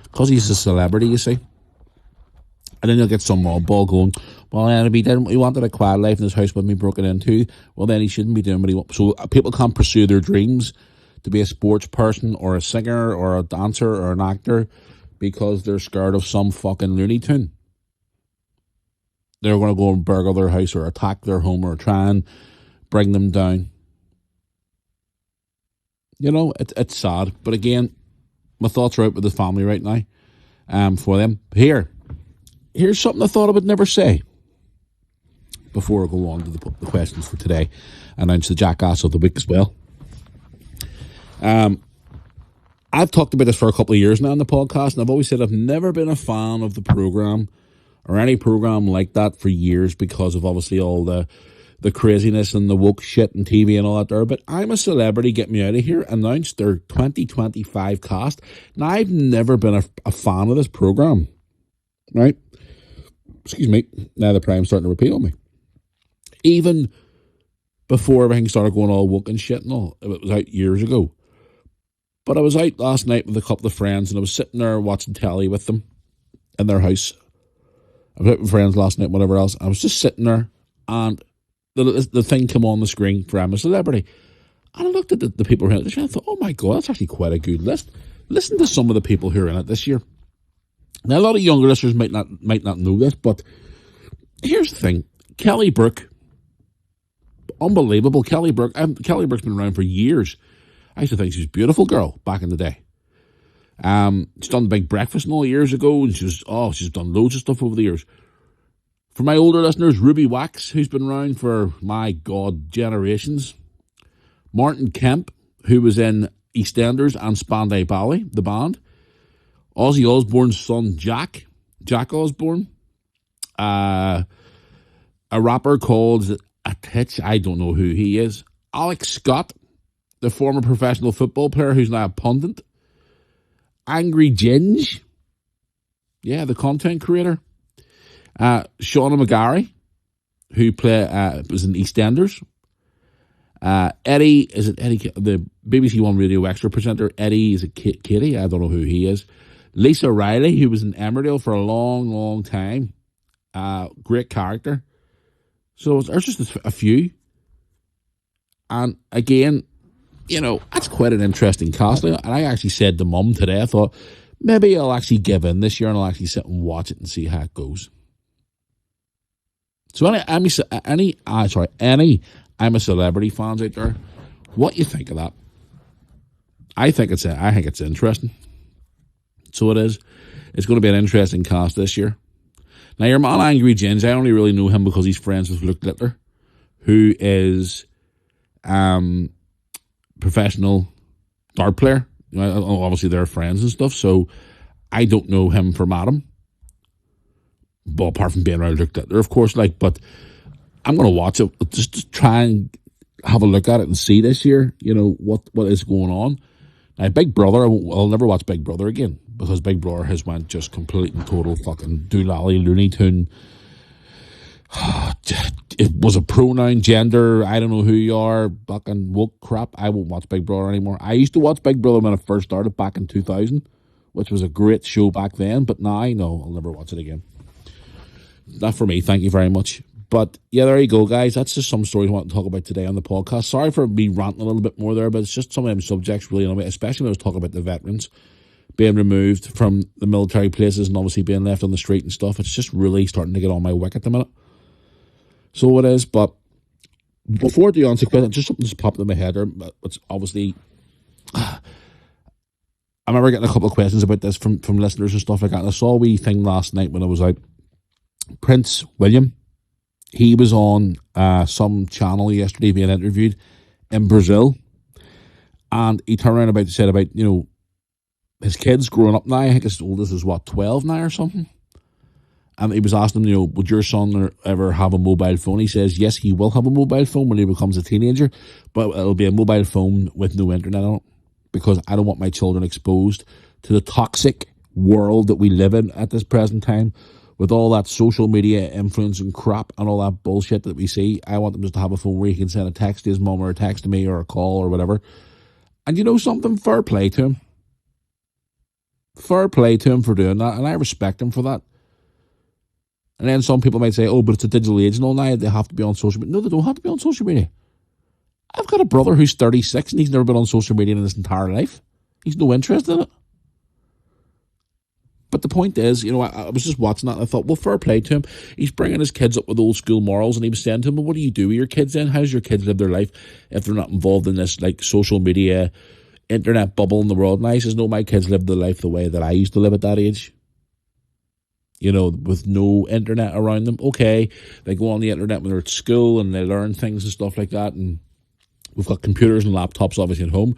Because he's a celebrity, you see. And then you'll get some oddball going, well, he wanted a quiet life in his house when he broke it into. Well, then he shouldn't be doing what he wants. So people can't pursue their dreams to be a sports person or a singer or a dancer or an actor because they're scared of some fucking Looney Tune. They're going to go and burgle their house or attack their home or try and bring them down. It's sad. But again, my thoughts are out with the family right now for them. Here's something I thought I would never say before I go on to the questions for today. Announce the jackass of the week as well. I've talked about this for a couple of years now on the podcast, and I've always said I've never been a fan of the programme or any programme like that for years because of obviously all the craziness and the woke shit and TV and all that there. But I'm a Celebrity, Get Me Out of Here announced their 2025 cast. Now, I've never been a fan of this programme, right? Excuse me. Now the Prime's starting to repeat on me. Even before everything started going all woke and shit and all, it was out years ago. But I was out last night with a couple of friends and I was sitting there watching telly with them in their house. I was out with friends last night, whatever else. I was just sitting there and the thing came on the screen for I'm a Celebrity. And I looked at the people who are in it and I thought, oh my God, that's actually quite a good list. Listen to some of the people who are in it this year. Now, a lot of younger listeners might not know this, but here's the thing. Kelly Brook, unbelievable. Kelly Brook's been around for years. I used to think she was a beautiful girl back in the day. She's done the Big Breakfast and all years ago, and she's done loads of stuff over the years. For my older listeners, Ruby Wax, who's been around for, my God, generations. Martin Kemp, who was in EastEnders and Spandau Ballet, the band. Ozzy Osbourne's son, Jack Osbourne. A rapper called Atitch, I don't know who he is. Alex Scott, the former professional football player who's now a pundit. Angry Ginge, yeah, the content creator. Shauna McGarry, who was in EastEnders. Eddie, the BBC One Radio Extra presenter? Eddie, is it Kitty? I don't know who he is. Lisa Riley, who was in Emmerdale for a long, long time. Great character. So there's just a few. And again, that's quite an interesting cast. And I actually said to Mum today, I thought, maybe I'll actually give in this year and I'll actually sit and watch it and see how it goes. So any I'm a Celebrity fans out there, what you think of that? I think it's interesting. So it is. It's going to be an interesting cast this year. Now, your man Angry Jens, I only really know him because he's friends with Luke Littler, who is professional dart player. Obviously, they're friends and stuff, so I don't know him from Adam. But apart from being around Luke Littler, of course, but I'm going to watch it, just to try and have a look at it and see this year, what is going on. Now, Big Brother, I'll never watch Big Brother again, because Big Brother has went just complete and total fucking doolally, Looney Tune. It was a pronoun, gender, I don't know who you are, fucking woke crap. I won't watch Big Brother anymore. I used to watch Big Brother when it first started back in 2000, which was a great show back then, but now, no, I'll never watch it again. Not for me, thank you very much. But yeah, there you go, guys. That's just some stories I want to talk about today on the podcast. Sorry for me ranting a little bit more there, but it's just some of them subjects really annoy me, especially when I was talking about the veterans being removed from the military places and obviously being left on the street and stuff. It's just really starting to get on my wick at the minute. So it is, but before I do answer questions, just something just popped in my head there. It's obviously, I remember getting a couple of questions about this from listeners and stuff like that. And I saw a wee thing last night when I was out. Prince William, he was on some channel yesterday being interviewed in Brazil, and he turned around and said about his kids growing up now. I think his oldest is 12 now or something. And he was asking him, would your son ever have a mobile phone? He says yes, he will have a mobile phone when he becomes a teenager, but it'll be a mobile phone with no internet on it, because I don't want my children exposed to the toxic world that we live in at this present time, with all that social media influence and crap and all that bullshit that we see. I want them just to have a phone where he can send a text to his mum or a text to me or a call or whatever. And you know something? Fair play to him. Fair play to him for doing that, and I respect him for that. And then some people might say, oh, but it's a digital age and all now, they have to be on social media. No, they don't have to be on social media. I've got a brother who's 36 and he's never been on social media in his entire life. He's no interest in it. But the point is, I was just watching that and I thought, well, fair play to him. He's bringing his kids up with old school morals, and he was saying to them, well, what do you do with your kids then? How does your kids live their life if they're not involved in this social media, internet bubble in the world? And I says, no, my kids live their life the way that I used to live at that age. With no internet around them. Okay, they go on the internet when they're at school and they learn things and stuff like that. And we've got computers and laptops obviously at home.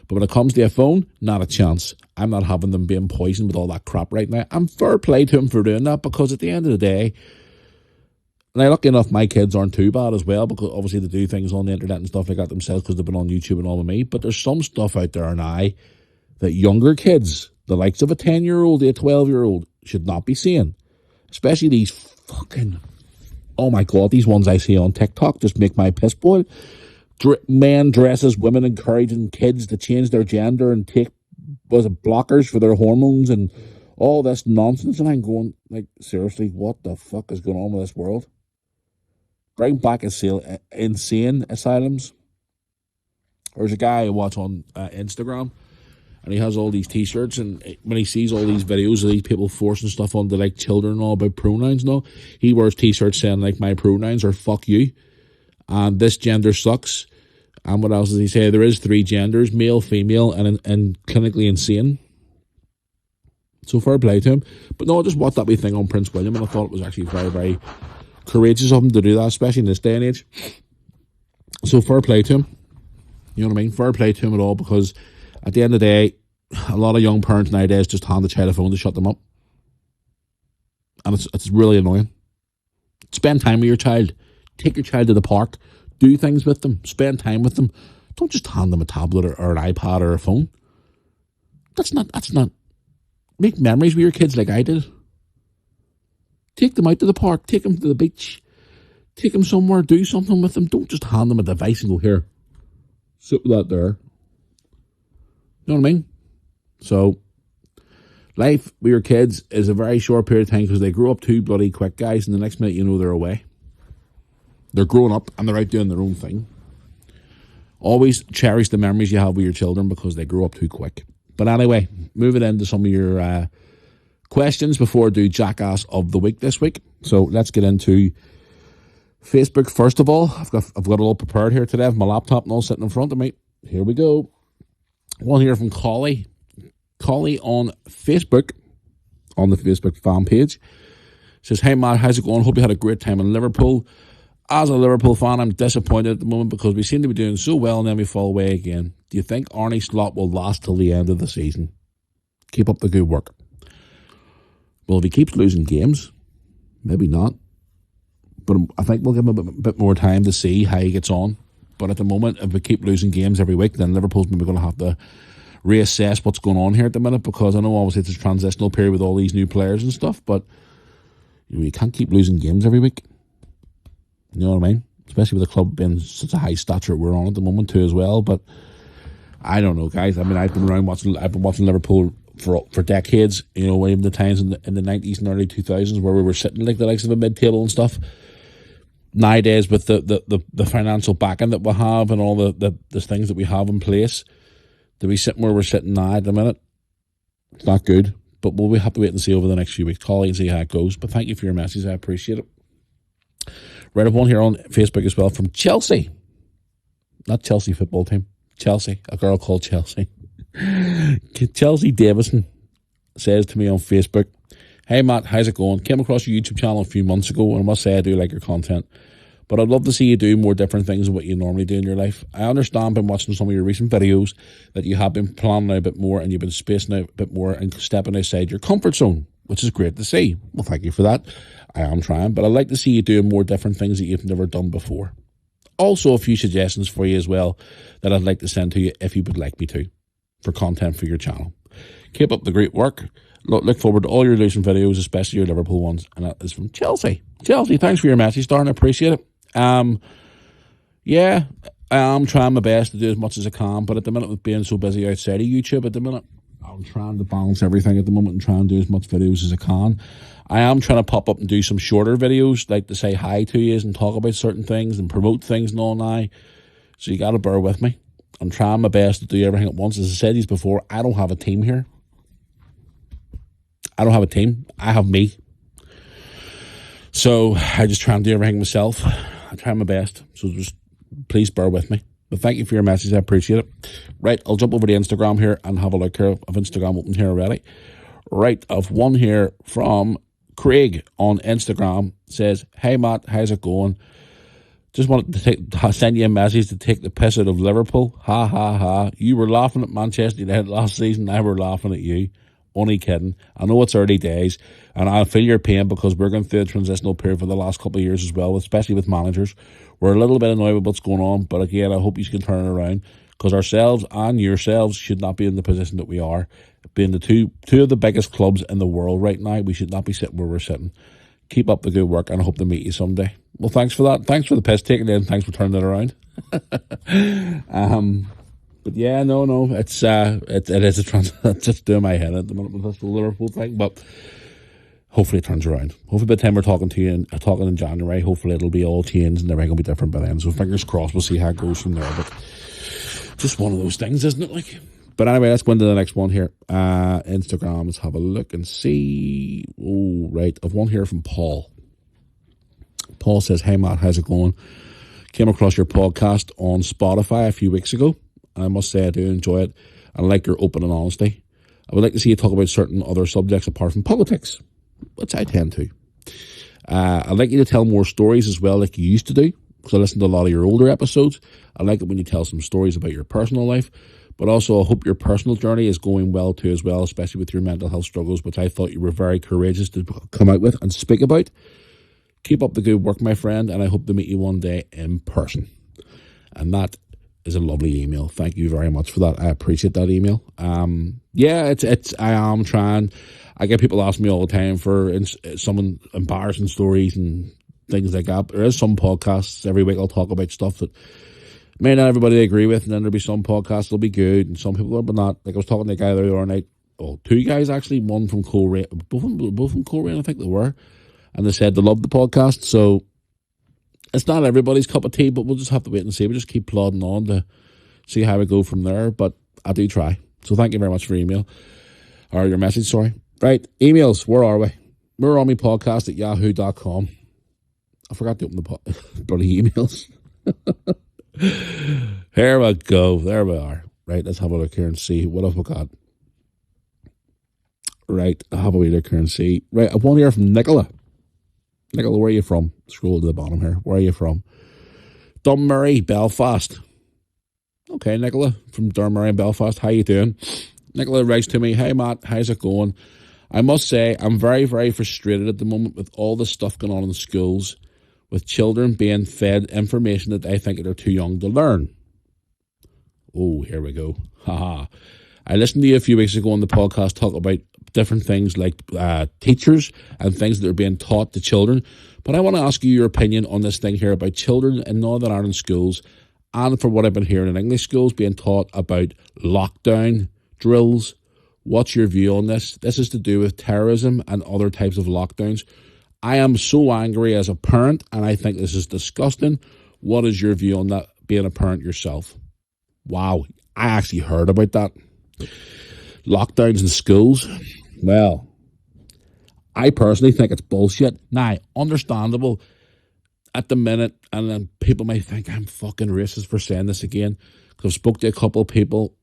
But when it comes to a phone, not a chance. I'm not having them being poisoned with all that crap right now. I'm fair play to him for doing that, because at the end of the day, and lucky enough, my kids aren't too bad as well, because obviously they do things on the internet and stuff like that themselves because they've been on YouTube and all with me. But there's some stuff out there now that younger kids, the likes of a 10-year-old, a 12-year-old, should not be seeing. Especially these fucking, oh my God, these ones I see on TikTok just make my piss boil. Men dress as women, encouraging kids to change their gender and take blockers for their hormones and all this nonsense. And I'm going, seriously, what the fuck is going on with this world? Bring back insane asylums. There's a guy I watch on Instagram, and he has all these t-shirts, and when he sees all these videos of these people forcing stuff onto children and all about pronouns and all, he wears t-shirts saying my pronouns are fuck you, and this gender sucks. And what else does he say? There is 3 genders, male, female, and clinically insane. So fair play to him. But no, I just watched that wee thing on Prince William, and I thought it was actually very, very courageous of him to do that, especially in this day and age. So fair play to him. You know what I mean? Fair play to him at all, because at the end of the day, a lot of young parents nowadays just hand the child a phone to shut them up. And it's really annoying. Spend time with your child. Take your child to the park. Do things with them. Spend time with them. Don't just hand them a tablet or an iPad or a phone. That's not. Make memories with your kids like I did. Take them out to the park. Take them to the beach. Take them somewhere. Do something with them. Don't just hand them a device and go, here, sit with that there. You know what I mean? So, life with your kids is a very short period of time, because they grow up too bloody quick, guys, and the next minute they're away. They're growing up and they're out doing their own thing. Always cherish the memories you have with your children, because they grow up too quick. But anyway, moving into some of your questions before I do Jackass of the Week this week. So let's get into Facebook first of all. I've got it all prepared here today. I have my laptop and all sitting in front of me. Here we go. One here from Collie. Collie on Facebook, on the Facebook fan page, says, "Hey Matt, how's it going? Hope you had a great time in Liverpool. As a Liverpool fan, I'm disappointed at the moment because we seem to be doing so well and then we fall away again. Do you think Arne Slot will last till the end of the season? Keep up the good work." Well, if he keeps losing games, maybe not. But I think we'll give him a bit more time to see how he gets on. But at the moment, if we keep losing games every week, then Liverpool's maybe going to have to reassess what's going on here at the minute, because I know obviously it's a transitional period with all these new players and stuff, but you can't keep losing games every week. You know what I mean? Especially with the club being such a high stature we're on at the moment too as well. But I don't know, guys. I mean, I've been watching Liverpool for decades. You know, even the times in the 90s and early 2000s where we were sitting like the likes of a mid-table and stuff. Nowadays, with the financial backing that we have and all the things that we have in place, to be sitting where we're sitting now at the minute, it's not good. But we'll have to wait and see over the next few weeks, Collie, and see how it goes. But thank you for your message. I appreciate it. Right, I've one here on Facebook as well from Chelsea. Not Chelsea football team. Chelsea. A girl called Chelsea. Chelsea Davison says to me on Facebook, "Hey Matt, how's it going? Came across your YouTube channel a few months ago and I must say I do like your content. But I'd love to see you do more different things than what you normally do in your life. I understand from watching some of your recent videos that you have been planning out a bit more and you've been spacing out a bit more and stepping outside your comfort zone, which is great to see. Well, thank you for that. I am trying, but I'd like to see you doing more different things that you've never done before. Also, a few suggestions for you as well that I'd like to send to you if you would like me to, for content for your channel. Keep up the great work. Look forward to all your recent videos, especially your Liverpool ones." And that is from Chelsea. Chelsea, thanks for your message, darling. I appreciate it. Yeah, I am trying my best to do as much as I can, but at the minute with being so busy outside of YouTube at the minute, I'm trying to balance everything at the moment and try and do as much videos as I can. I am trying to pop up and do some shorter videos, like to say hi to you and talk about certain things and promote things and all now. So you got to bear with me. I'm trying my best to do everything at once. As I said these before, I don't have a team here. I don't have a team. I have me. So I just try and do everything myself. I try my best. So just please bear with me. But thank you for your message. I appreciate it. Right, I'll jump over to Instagram here and have a look here. I've Instagram open here already. Right, I've one here from Craig on Instagram. Says, "Hey Matt, how's it going? Just wanted to send you a message to take the piss out of Liverpool. Ha ha ha. You were laughing at Manchester United last season. Now we're laughing at you. Only kidding. I know it's early days, and I feel your pain because we're going through a transitional period for the last couple of years as well, especially with managers. We're a little bit annoyed with what's going on, but again, I hope you can turn it around, because ourselves and yourselves should not be in the position that we are. Being the two of the biggest clubs in the world right now, we should not be sitting where we're sitting. Keep up the good work, and I hope to meet you someday." Well, thanks for that. Thanks for the piss taking and thanks for turning it around. But yeah, no, it is a just doing my head at the moment with this Liverpool thing, but hopefully it turns around. Hopefully by the time we're talking to you and talking in January, hopefully it'll be all changed and everything will be different by then. So fingers crossed, we'll see how it goes from there. But just one of those things, isn't it? Like, but anyway, let's go into the next one here. Instagram, let's have a look and see. Oh, right, I've one here from Paul. Paul says, "Hey Matt, how's it going? Came across your podcast on Spotify a few weeks ago. I must say I do enjoy it. I like your open and honesty. I would like to see you talk about certain other subjects apart from politics, which I tend to. I'd like you to tell more stories as well, like you used to do, because I listened to a lot of your older episodes. I like it when you tell some stories about your personal life, but also I hope your personal journey is going well too as well, especially with your mental health struggles, which I thought you were very courageous to come out with and speak about. Keep up the good work, my friend, and I hope to meet you one day in person." And that is a lovely email. Thank you very much for that. I appreciate that email. Yeah, I am trying. I get people asking me all the time for some embarrassing stories and things like that. There is some podcasts every week I'll talk about stuff that may not everybody agree with, and then there'll be some podcasts that'll be good and some people will not. Like I was talking to a guy the other night, two guys actually, one from Coleraine, both from Coleraine, I think they were, and they said they loved the podcast. So it's not everybody's cup of tea, but we'll just have to wait and see. We'll just keep plodding on to see how we go from there. But I do try. So thank you very much for your email. Or your message, sorry. Right, emails, where are we? We're on my podcast at yahoo.com. I forgot to open the bloody emails. Here we go. There we are. Right, let's have a look here and see what have we got. Right, I'll have a wee look here and see. Right, I want to hear from Nicola. Nicola, where are you from? Scroll to the bottom here. Where are you from? Dunmurray, Belfast. Okay, Nicola from Dunmurray, Belfast. How you doing? Nicola writes to me, "Hey Matt, how's it going? I must say I'm very, very frustrated at the moment with all the stuff going on in schools, with children being fed information that they think they're too young to learn." Oh, here we go. Haha. I listened to you a few weeks ago on the podcast talk about different things like teachers and things that are being taught to children. But I want to ask you your opinion on this thing here about children in Northern Ireland schools, and for what I've been hearing in English schools being taught about lockdown drills. What's your view on this? This is to do with terrorism and other types of lockdowns. I am so angry as a parent, and I think this is disgusting. What is your view on that, being a parent yourself? Wow, I actually heard about that. Lockdowns in schools. Well, I personally think it's bullshit. Now, understandable at the minute, and then people might think I'm fucking racist for saying this again, because I've spoke to a couple of people,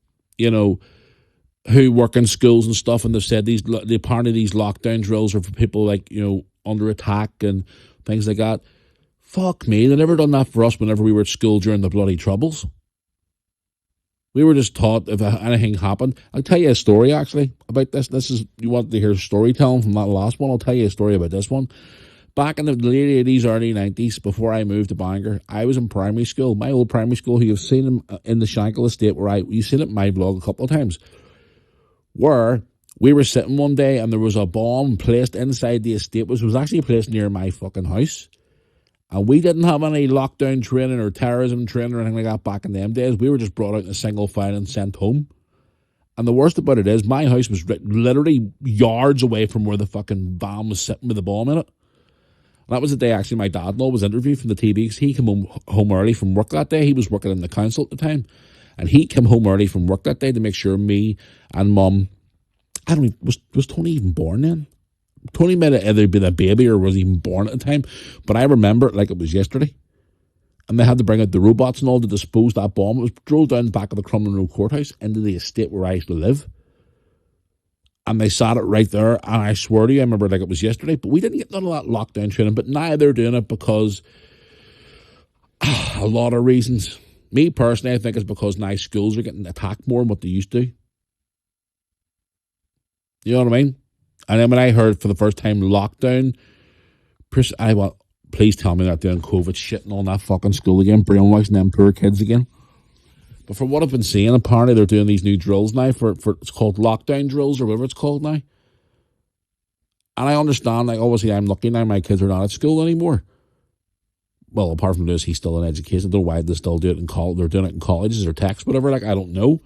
who work in schools and stuff, and they've said apparently these lockdown drills are for people like, under attack and things like that. Fuck me, they never done that for us whenever we were at school during the bloody Troubles. We were just taught if anything happened. I'll tell you a story actually about this. You want to hear storytelling from that last one? I'll tell you a story about this one. Back in the late 80s, early 90s, before I moved to Bangor, I was in primary school. My old primary school, you've seen them in the Shankill estate you've seen it in my vlog a couple of times, where we were sitting one day and there was a bomb placed inside the estate, which was actually placed near my fucking house. And we didn't have any lockdown training or terrorism training or anything like that back in them days. We were just brought out in a single file and sent home. And the worst about it is my house was literally yards away from where the fucking van was sitting with the bomb in it. And that was the day actually my dad-in-law was interviewed from the TV, because he came home early from work that day. He was working in the council at the time. And he came home early from work that day to make sure me and Mum, I don't even, was Tony even born then? Tony might have either been a baby or was even born at the time, but I remember it like it was yesterday. And they had to bring out the robots and all to dispose that bomb. It was drove down the back of the Crumlin Road courthouse into the estate where I used to live. And they sat it right there, and I swear to you, I remember it like it was yesterday, but we didn't get none of that lockdown training. But now they're doing it because a lot of reasons. Me personally, I think it's because now schools are getting attacked more than what they used to. You know what I mean? And then when I heard for the first time lockdown, I went, please tell me they're not doing COVID shit and all that fucking school again, brainwashing them poor kids again. But from what I've been seeing, apparently they're doing these new drills now for it's called lockdown drills or whatever it's called now. And I understand, like, obviously I'm lucky now my kids are not at school anymore. Well, apart from this, he's still in education. I don't know why they still do it in college. They're doing it in colleges or techs, whatever. Like, I don't know.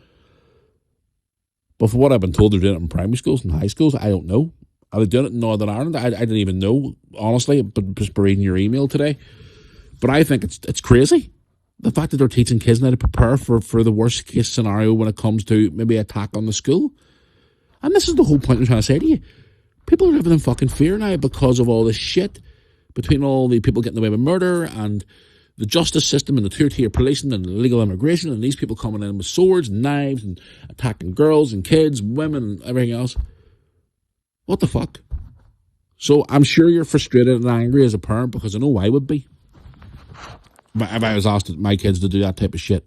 But from what I've been told, they're doing it in primary schools and high schools. I don't know. Are they doing it in Northern Ireland? I didn't even know, honestly, but just reading your email today. But I think it's crazy. The fact that they're teaching kids now to prepare for the worst case scenario when it comes to maybe attack on the school. And this is the whole point I'm trying to say to you. People are living in fucking fear now because of all this shit. Between all the people getting away with murder and the justice system and the two-tier policing and illegal immigration and these people coming in with swords and knives and attacking girls and kids, women and everything else. What the fuck? So I'm sure you're frustrated and angry as a parent, because I know I would be if I was asked my kids to do that type of shit.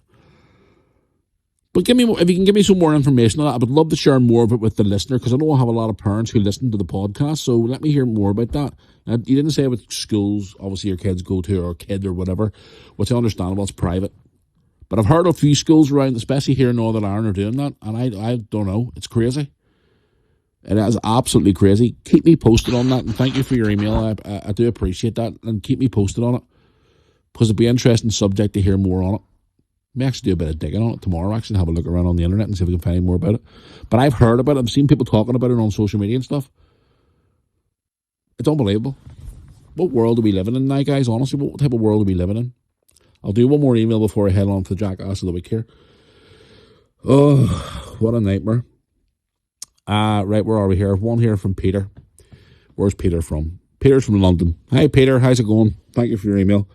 But if you can give me some more information on that, I would love to share more of it with the listener, because I know I have a lot of parents who listen to the podcast, so let me hear more about that. Now, you didn't say about schools, obviously your kids go to, or kid or whatever, which I understand, it's private. But I've heard a few schools around, especially here in Northern Ireland, are doing that, and I don't know, it's crazy. It is absolutely crazy. Keep me posted on that, and thank you for your email. I do appreciate that, and keep me posted on it, because it'd be an interesting subject to hear more on it. I may actually do a bit of digging on it tomorrow, actually, have a look around on the internet and see if we can find more about it. But I've heard about it. I've seen people talking about it on social media and stuff. It's unbelievable. What world are we living in now, guys? Honestly, what type of world are we living in? I'll do one more email before I head on to the jackass of the week here. Oh, what a nightmare. Right, where are we here? One here from Peter. Where's Peter from? Peter's from London. Hi, Peter. How's it going? Thank you for your email.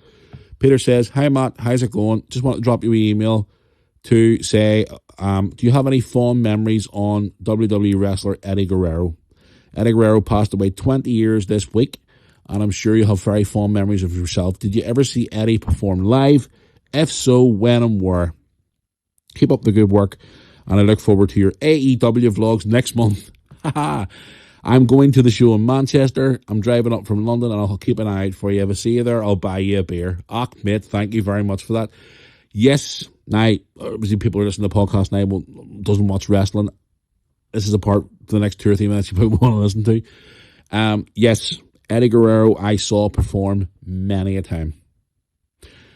Peter says, hi, Matt. How's it going? Just want to drop you an email to say, do you have any fond memories on WWE wrestler Eddie Guerrero? Eddie Guerrero passed away 20 years this week, and I'm sure you have very fond memories of yourself. Did you ever see Eddie perform live? If so, when and where? Keep up the good work, and I look forward to your AEW vlogs next month. I'm going to the show in Manchester. I'm driving up from London, and I'll keep an eye out for you. If I see you there, I'll buy you a beer. Mate, thank you very much for that. Yes, now, obviously people are listening to the podcast now, well, doesn't watch wrestling. This is a part for the next 2 or 3 minutes you probably want to listen to. Yes, Eddie Guerrero I saw perform many a time.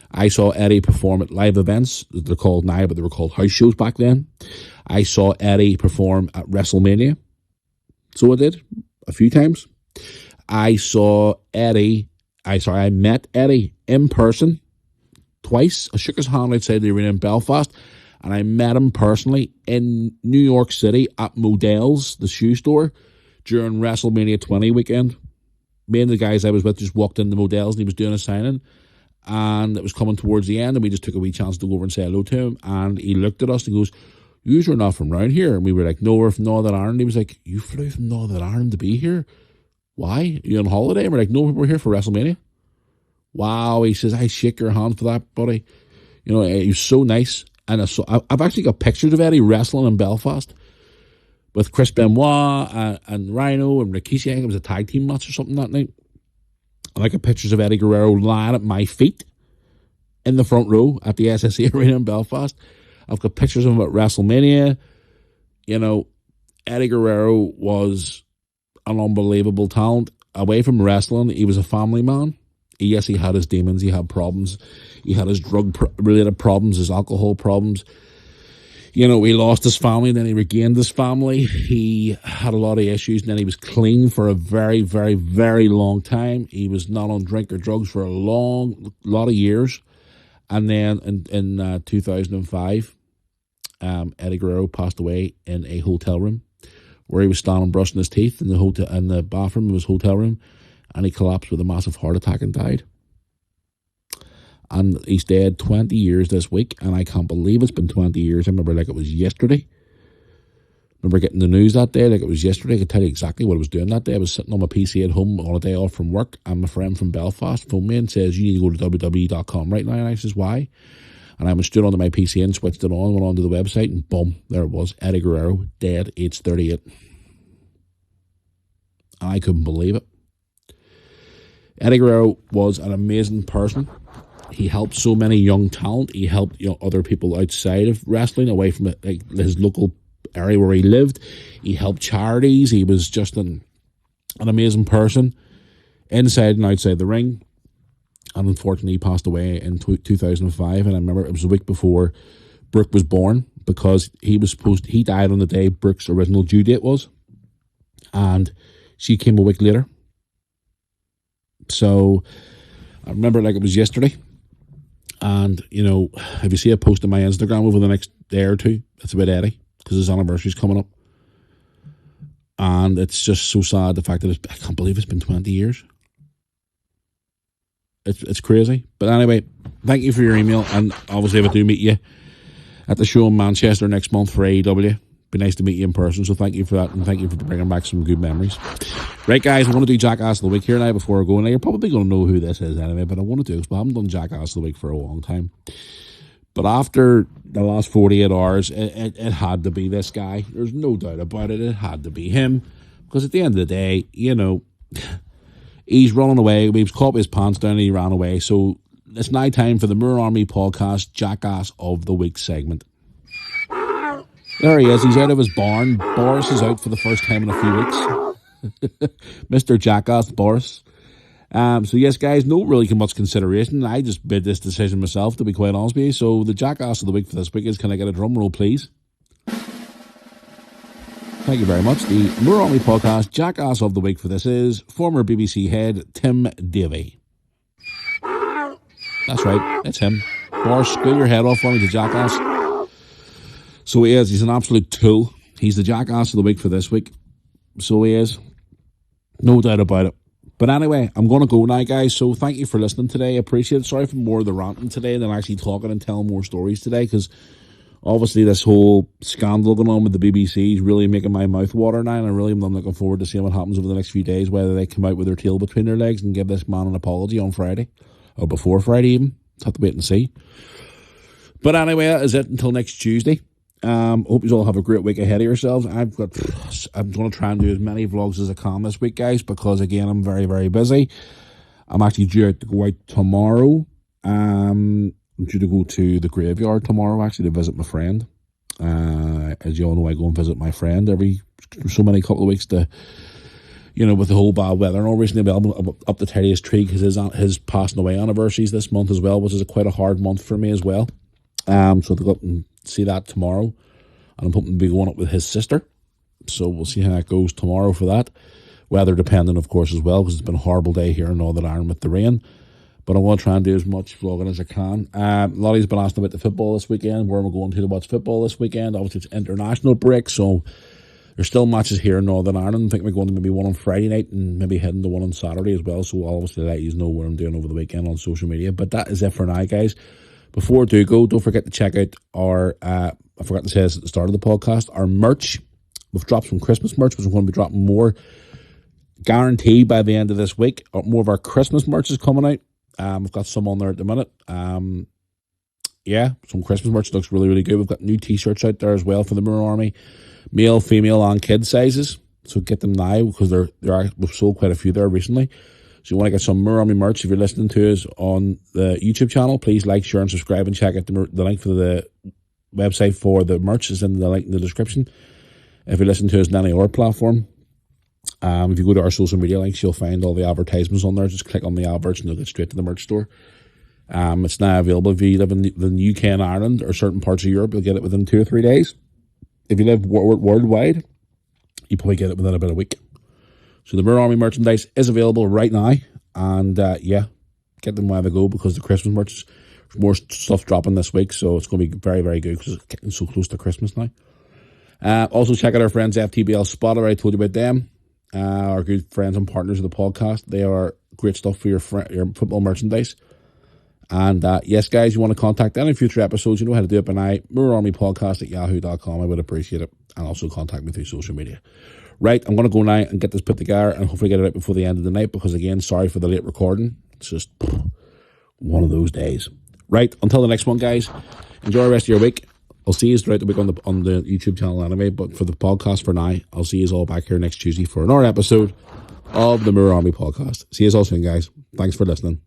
I saw Eddie perform at live events. They're called now, but they were called house shows back then. I saw Eddie perform at WrestleMania. So I did, a few times. I met Eddie in person twice. I shook his hand outside the arena in Belfast, and I met him personally in New York City at Modell's, the shoe store, during WrestleMania 20 weekend. Me and the guys I was with just walked into Modell's, and he was doing a signing, and it was coming towards the end, and we just took a wee chance to go over and say hello to him, and he looked at us and goes, "You are not from around here." And we were like, "No, we're from Northern Ireland." He was like, "You flew from Northern Ireland to be here? Why? Are you on holiday?" And we're like, "No, we're here for WrestleMania." Wow, he says, "I shake your hand for that, buddy." You know, he was so nice. And I've actually got pictures of Eddie wrestling in Belfast with Chris Benoit and Rhino and Rikishi. I think it was a tag team match or something that night. And I got pictures of Eddie Guerrero lying at my feet in the front row at the SSE Arena in Belfast. I've got pictures of him at WrestleMania. You know, Eddie Guerrero was an unbelievable talent. Away from wrestling, he was a family man. Yes, he had his demons. He had problems. He had his drug-related problems, his alcohol problems. You know, he lost his family, then he regained his family. He had a lot of issues, and then he was clean for a very, very, very long time. He was not on drink or drugs for a lot of years. And then in 2005, Eddie Guerrero passed away in a hotel room where he was standing brushing his teeth in the bathroom of his hotel room, and he collapsed with a massive heart attack and died. And he's dead 20 years this week, and I can't believe it's been 20 years. I remember like it was yesterday. I remember getting the news that day like it was yesterday. I could tell you exactly what I was doing that day. I was sitting on my PC at home on a day off from work, and my friend from Belfast phoned me and says, "You need to go to WWE.com right now." And I says, "Why?" And I was stood onto my PC and switched it on, went onto the website, and boom, there it was. Eddie Guerrero, dead, age 38. And I couldn't believe it. Eddie Guerrero was an amazing person. He helped so many young talent. He helped other people outside of wrestling, away from his local area where he lived. He helped charities. He was just an amazing person inside and outside the ring. And unfortunately, he passed away in 2005. And I remember it was a week before Brooke was born, because he died on the day Brooke's original due date was. And she came a week later. So I remember like it was yesterday. And, if you see a post on my Instagram over the next day or two, it's about Eddie, because his anniversary's coming up. And it's just so sad, the fact that I can't believe it's been 20 years. It's crazy. But anyway, thank you for your email. And obviously, if I do meet you at the show in Manchester next month for AEW, be nice to meet you in person. So thank you for that, and thank you for bringing back some good memories. Right, guys, I want to do Jackass of the Week here now before I go. Now, you're probably going to know who this is anyway, but I want to do it because I haven't done Jackass of the Week for a long time. But after the last 48 hours, it had to be this guy. There's no doubt about it. It had to be him. Because at the end of the day, he's running away. He was caught with his pants down and he ran away. So it's now time for the Moore Army podcast Jackass of the Week segment. There he is. He's out of his barn. Boris is out for the first time in a few weeks. Mr. Jackass Boris. So yes, guys, no really much consideration. I just made this decision myself, to be quite honest with you. So the Jackass of the Week for this week is, can I get a drum roll, please? Thank you very much. The Moore Army podcast Jackass of the Week for this is former BBC head Tim Davie. That's right, it's him. Boris, screw your head off for me, the Jackass. So he is. He's an absolute tool. He's the Jackass of the Week for this week. So he is. No doubt about it. But anyway, I'm going to go now, guys. So thank you for listening today. I appreciate it. Sorry for more of the ranting today than actually talking and telling more stories today, because obviously this whole scandal going on with the BBC is really making my mouth water now, and I'm looking forward to seeing what happens over the next few days, whether they come out with their tail between their legs and give this man an apology on Friday, or before Friday even. Have to wait and see. But anyway, that is it until next Tuesday. Hope you all have a great week ahead of yourselves. I'm going to try and do as many vlogs as I can this week, guys, because again, I'm very, very busy. I'm actually due to go out tomorrow. I'm due to go to the graveyard tomorrow, actually, to visit my friend. As you all know, I go and visit my friend every so many couple of weeks to, with the whole bad weather and all. Recently, I'm up to tidy his tree because his passing away anniversaries this month as well, which is quite a hard month for me as well. So to go up and see that tomorrow, and I'm hoping to be going up with his sister. So we'll see how that goes tomorrow for that. Weather dependent, of course, as well, because it's been a horrible day here in Northern Ireland with the rain. But I want to try and do as much vlogging as I can. Lottie's been asking about the football this weekend. Where am I going to watch football this weekend? Obviously, it's international break, so there's still matches here in Northern Ireland. I think we're going to maybe one on Friday night and maybe heading to one on Saturday as well. So I'll obviously let you know what I'm doing over the weekend on social media. But that is it for now, guys. Before I do go, don't forget to check out our, I forgot to say this at the start of the podcast, our merch. We've dropped some Christmas merch, which we're going to be dropping more. Guaranteed by the end of this week. More of our Christmas merch is coming out. We've got some on there at the minute. Yeah, some Christmas merch looks really, really good. We've got new t-shirts out there as well for the Mirror Army. Male, female, and kid sizes. So get them now because we've sold quite a few there recently. So you want to get some Mirror Army merch. If you're listening to us on the YouTube channel, please like, share, and subscribe, and check out the link for the website for the merch is in the link in the description. If you listen to us on any other platform, if you go to our social media links, you'll find all the advertisements on there. Just click on the adverts and you'll get straight to the merch store. It's now available if you live in the UK and Ireland or certain parts of Europe. You'll get it within 2 or 3 days. If you live worldwide, you probably get it within about a week. So the Mirror Army merchandise is available right now. And yeah, get them while they go because the Christmas merch, there's more stuff dropping this week. So it's going to be very, very good because it's getting so close to Christmas now. Also check out our friends FTBL Spot. I already told you about them. Our good friends and partners of the podcast. They are great stuff for your football merchandise. And yes, guys, you want to contact any future episodes, you know how to do it by now. mirrorarmypodcast@yahoo.com. I would appreciate it. And also contact me through social media. Right, I'm going to go now and get this put together and hopefully get it out before the end of the night because, again, sorry for the late recording. It's just one of those days. Right, until the next one, guys, enjoy the rest of your week. I'll see you throughout the week on the YouTube channel anyway, but for the podcast for now, I'll see you all back here next Tuesday for another episode of the Mirror Army podcast. See you all soon, guys. Thanks for listening.